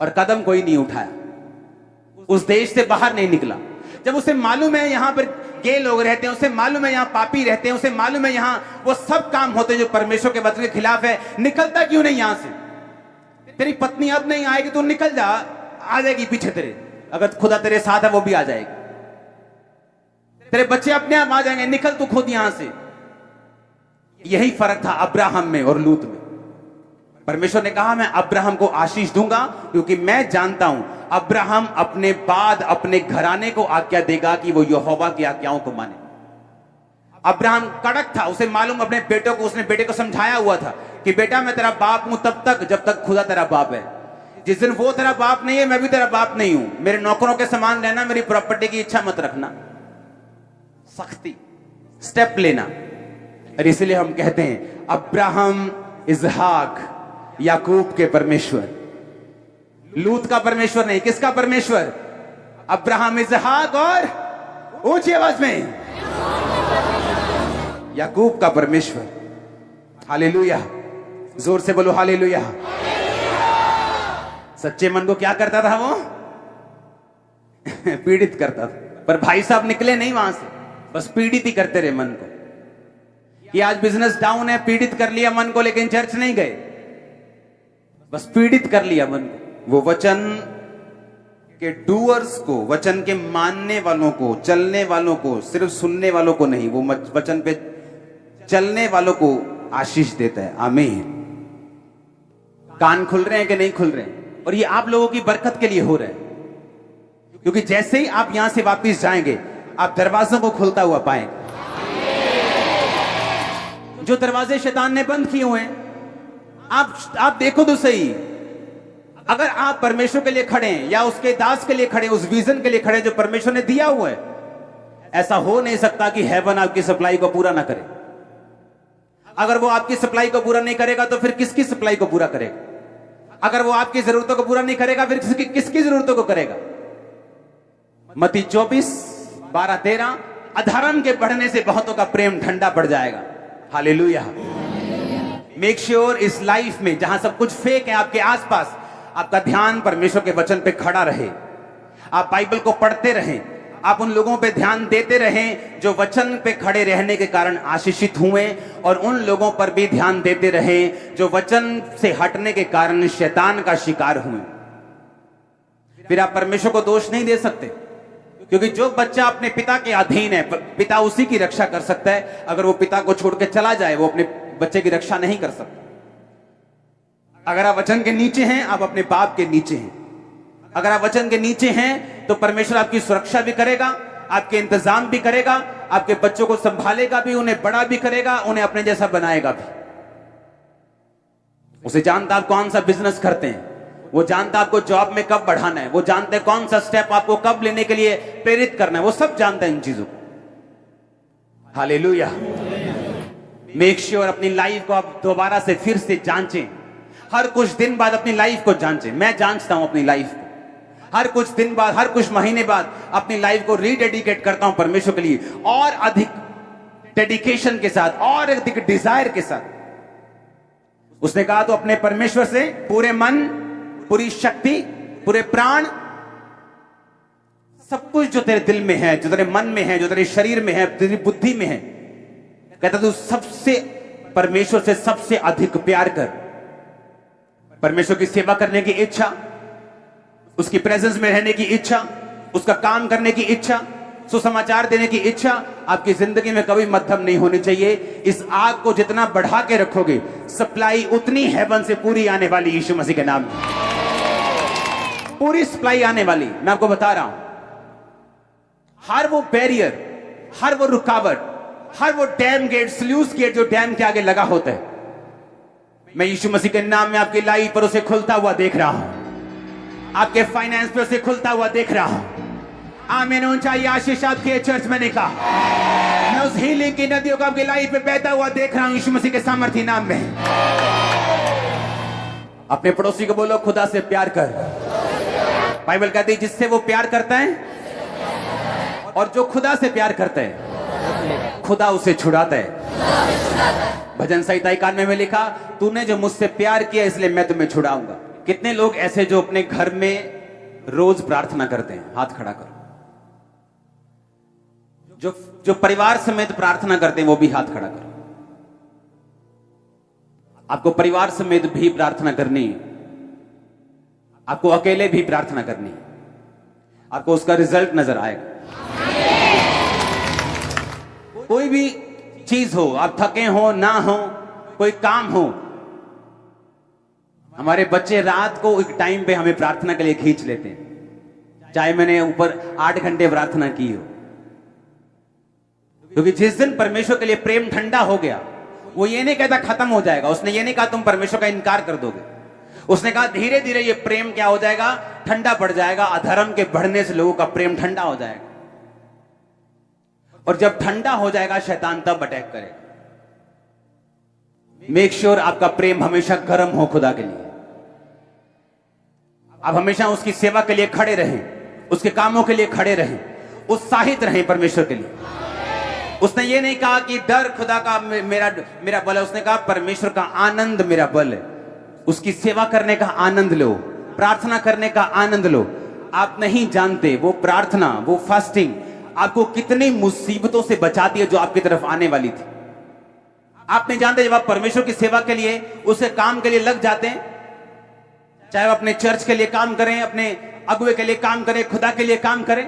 और कदम कोई नहीं उठाया, उस देश से बाहर नहीं निकला। जब उसे मालूम है यहां पर गे लोग रहते हैं, उसे मालूम है यहां पापी रहते हैं, उसे मालूम है यहां वो सब काम होते हैं जो परमेश्वर के वचन के खिलाफ है, निकलता क्यों नहीं यहां से? तेरी पत्नी अब नहीं आएगी, तू निकल जा, आ जाएगी पीछे तेरे, अगर खुदा तेरे साथ है वो भी आ जाएगी। तेरे बच्चे अपने आप आ जाएंगे, निकल तू खुद यहां से। यही फर्क था अब्राहम में और लूत में। परमेश्वर ने कहा मैं अब्राहम को आशीष दूंगा, क्योंकि मैं जानता हूं अब्राहम अपने बाद अपने घराने को आज्ञा देगा कि वो यहोवा की आज्ञाओं को माने। अब्राहम कड़क था, उसे मालूम, अपने बेटों को, उसने बेटे को समझाया हुआ था कि बेटा मैं तेरा बाप हूं तब तक जब तक खुदा तेरा बाप है। जिस दिन वो तेरा बाप नहीं है, मैं भी तेरा बाप नहीं हूं। मेरे नौकरों के समान रहना, मेरी प्रॉपर्टी की इच्छा मत रखना। सख्ती, स्टेप लेना। और इसलिए हम कहते हैं अब्राहम, इजहाक, याकूब के परमेश्वर, लूत का परमेश्वर नहीं। किसका परमेश्वर? अब्राहम, इजहाक और ऊंची आवाज में याकूब का परमेश्वर। हालेलुया, जोर से बोलो हालेलुया। सच्चे मन को क्या करता था वो? पीड़ित करता था। पर भाई साहब निकले नहीं वहां से, बस पीड़ित ही करते रहे मन को। ये आज बिजनेस डाउन है, पीड़ित कर लिया मन को, लेकिन चर्च नहीं गए, बस पीड़ित कर लिया मन को। वो वचन के डूअर्स को, वचन के मानने वालों को, चलने वालों को, सिर्फ सुनने वालों को नहीं, वो वचन पे चलने वालों को आशीष देता है। आमीन। कान खुल रहे हैं कि नहीं खुल रहे हैं? और ये आप लोगों की बरकत के लिए हो रहा है, क्योंकि जैसे ही आप यहां से वापस जाएंगे आप दरवाजों को खुलता हुआ पाएंगे। जो दरवाजे शैतान ने बंद किए हुए हैं, आप देखो तो सही। अगर आप परमेश्वर के लिए खड़े हैं या उसके दास के लिए खड़े, उस विजन के लिए खड़े जो परमेश्वर ने दिया हुआ है, ऐसा हो नहीं सकता कि हेवन आपकी सप्लाई को पूरा ना करे। अगर वो आपकी सप्लाई को पूरा नहीं करेगा तो फिर किसकी सप्लाई को पूरा करेगा? अगर वो आपकी जरूरतों को पूरा नहीं करेगा फिर किसकी जरूरतों को करेगा? मत्ती 24:12-13, अधर्म के बढ़ने से बहुतों का प्रेम ठंडा पड़ जाएगा। हालेलुया। मेक श्योर इस लाइफ में जहां सब कुछ फेक है आपके आसपास, आपका ध्यान परमेश्वर के वचन पे खड़ा रहे। आप बाइबल को पढ़ते रहें, आप उन लोगों पे ध्यान देते रहें जो वचन पे खड़े रहने के कारण आशीषित हुए, और उन लोगों पर भी ध्यान देते रहें जो वचन से हटने के कारण शैतान का शिकार हुए। फिर आप परमेश्वर को दोष नहीं दे सकते, क्योंकि जो बच्चा अपने पिता के अधीन है, पिता उसी की रक्षा कर सकता है। अगर वो पिता को छोड़ के चला जाए, वो अपने बच्चे की रक्षा नहीं कर सकता। अगर आप वचन के नीचे हैं, आप अपने बाप के नीचे हैं। अगर आप वचन के नीचे हैं तो परमेश्वर आपकी सुरक्षा भी करेगा, आपके इंतजाम भी करेगा, आपके बच्चों को संभालेगा भी, उन्हें बड़ा भी करेगा, उन्हें अपने जैसा बनाएगा भी। उसे जानता आप कौन सा बिजनेस करते हैं, वो जानता आपको जॉब में कब बढ़ाना है, वो जानते हैं कौन सा स्टेप आपको कब लेने के लिए प्रेरित करना है, वो सब जानता है इन चीजों को। हालेलुया। मेक श्योर अपनी लाइफ को आप दोबारा से फिर से जांचें। हर कुछ दिन बाद अपनी लाइफ को जांचें। मैं जांचता हूं अपनी लाइफ को, हर कुछ दिन बाद, हर कुछ महीने बाद अपनी लाइफ को रीडेडिकेट करता हूं परमेश्वर के लिए, और अधिक डेडिकेशन के साथ, और अधिक डिजायर के साथ। उसने कहा तो अपने परमेश्वर से पूरे मन, पूरी शक्ति, पूरे प्राण, सब कुछ जो तेरे दिल में है, जो तेरे मन में है, जो तेरे शरीर में है, तेरी बुद्धि में है, कहता तू सबसे, परमेश्वर से सबसे अधिक प्यार कर। परमेश्वर की सेवा करने की इच्छा, उसकी प्रेजेंस में रहने की इच्छा, उसका काम करने की इच्छा, सुसमाचार देने की इच्छा आपकी जिंदगी में कभी मध्यम नहीं होनी चाहिए। इस आग को जितना बढ़ा के रखोगे, सप्लाई उतनी हेवन से पूरी आने वाली, यीशु मसीह के नाम में पूरी सप्लाई आने वाली। मैं आपको बता रहा हूं, हर वो बैरियर, हर वो रुकावट, हर वो डैम गेट, स्लूस गेट जो डैम के आगे लगा होता है, मैं यीशु मसीह के नाम में आपकी लाइफ पर उसे खुलता हुआ देख रहा हूं, आपके फाइनेंस पर उसे खुलता हुआ देख रहा हूं। आमीन। ऊंचाई आशीष आपके चर्च में निकाल। मैं उस हीलिंग की नदियों को आपकी लाइफ में बहता हुआ देख रहा हूं यीशु मसीह के सामर्थ्य नाम में। अपने पड़ोसी को बोलो, खुदा से प्यार कर। बाइबल कहती है जिससे वो प्यार करता है, और जो खुदा से प्यार करता है, खुदा उसे छुड़ाता है। भजन संहिता 91 में लिखा, तूने जो मुझसे प्यार किया इसलिए मैं तुम्हें छुड़ाऊंगा। कितने लोग ऐसे जो अपने घर में रोज प्रार्थना करते हैं? हाथ खड़ा करो। जो परिवार समेत प्रार्थना करते हैं वो भी हाथ खड़ा करो। आपको परिवार समेत भी प्रार्थना करनी है, आपको अकेले भी प्रार्थना करनी है, आपको उसका रिजल्ट नजर आएगा। कोई भी चीज हो, आप थके हो ना हो, कोई काम हो, हमारे बच्चे रात को एक टाइम पे हमें प्रार्थना के लिए खींच लेते हैं, चाहे मैंने ऊपर 8 घंटे प्रार्थना की हो। क्योंकि जिस दिन परमेश्वर के लिए प्रेम ठंडा हो गया, वो ये नहीं कहता खत्म हो जाएगा। उसने ये नहीं कहा तुम परमेश्वर का इनकार कर दोगे। उसने कहा धीरे धीरे ये प्रेम क्या हो जाएगा? ठंडा पड़ जाएगा। अधर्म के बढ़ने से लोगों का प्रेम ठंडा हो जाएगा, और जब ठंडा हो जाएगा शैतान तब अटैक करेगा। मेक श्योर आपका प्रेम हमेशा गर्म हो खुदा के लिए। आप हमेशा उसकी सेवा के लिए खड़े रहें, उसके कामों के लिए खड़े रहें, उत्साहित रहें परमेश्वर के लिए। उसने ये नहीं कहा कि डर खुदा का मेरा बल है। उसने कहा परमेश्वर का आनंद मेरा बल है। उसकी सेवा करने का आनंद लो, प्रार्थना करने का आनंद लो। आप नहीं जानते वो प्रार्थना, वो फास्टिंग आपको कितनी मुसीबतों से बचाती है जो आपकी तरफ आने वाली थी। आप नहीं जानते, जब आप परमेश्वर की सेवा के लिए, उसके काम के लिए लग जाते हैं, चाहे वो अपने चर्च के लिए काम करें, अपने अगुए के लिए काम करें, खुदा के लिए काम करें,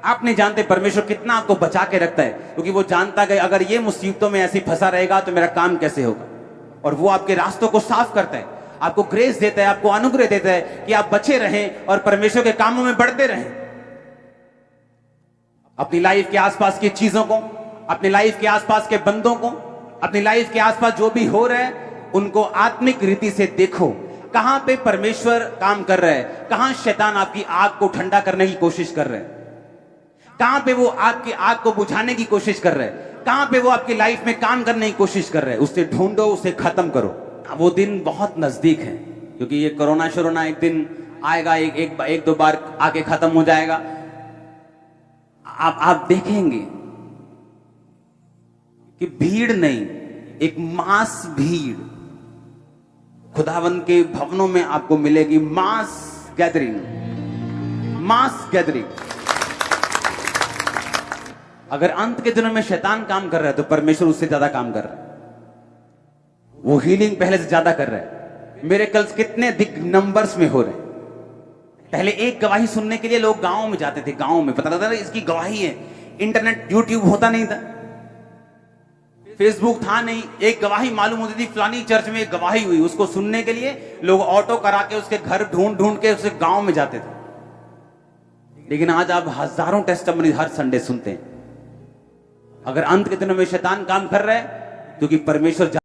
आप नहीं जानते परमेश्वर कितना आपको बचा के रखता है। क्योंकि वो जानता है अगर ये मुसीबतों में ऐसे फंसा रहेगा तो मेरा काम कैसे होगा। और वो आपके रास्तों को साफ करता है, आपको ग्रेस देता है, आपको अनुग्रह देता है कि आप बचे रहें और परमेश्वर के कामों में बढ़ते रहें। अपनी लाइफ के आसपास की चीजों को, अपनी लाइफ के आसपास के बंदों को, अपनी लाइफ के आसपास जो भी हो रहा है उनको आत्मिक रीति से देखो। कहां पे परमेश्वर काम कर रहा है, कहां शैतान आपकी आग को ठंडा करने की कोशिश कर रहा है, कहां पे वो आपकी आग को बुझाने की कोशिश कर रहा है, कहां पे वो आपकी लाइफ में काम करने की कोशिश कर रहा है। उसे ढूंढो, उसे खत्म करो। वो दिन बहुत नजदीक है, क्योंकि ये कोरोना शोरोना एक दिन आएगा, एक दो बार आके खत्म हो जाएगा। आप देखेंगे कि भीड़ नहीं, एक मास भीड़ खुदावंत के भवनों में आपको मिलेगी। मास गैदरिंग, मास गैदरिंग। अगर अंत के दिनों में शैतान काम कर रहा है तो परमेश्वर उससे ज्यादा काम कर रहा है। वो हीलिंग पहले से ज्यादा कर रहा है। मिरेकल्स कितने अधिक नंबर्स में हो रहे हैं। पहले एक गवाही सुनने के लिए लोग गांव में जाते थे, गांव में पता लगता था इसकी गवाही है। इंटरनेट, यूट्यूब होता नहीं था, फेसबुक था नहीं, एक गवाही मालूम होती थी फलानी चर्च में एक गवाही हुई, उसको सुनने के लिए लोग ऑटो करा के उसके घर ढूंढ ढूंढ के उसके गांव में जाते थे। लेकिन आज आप हजारों टेस्टिमनी हर संडे सुनते हैं। अगर अंत के दिनों में शैतान काम कर रहा है क्योंकि परमेश्वर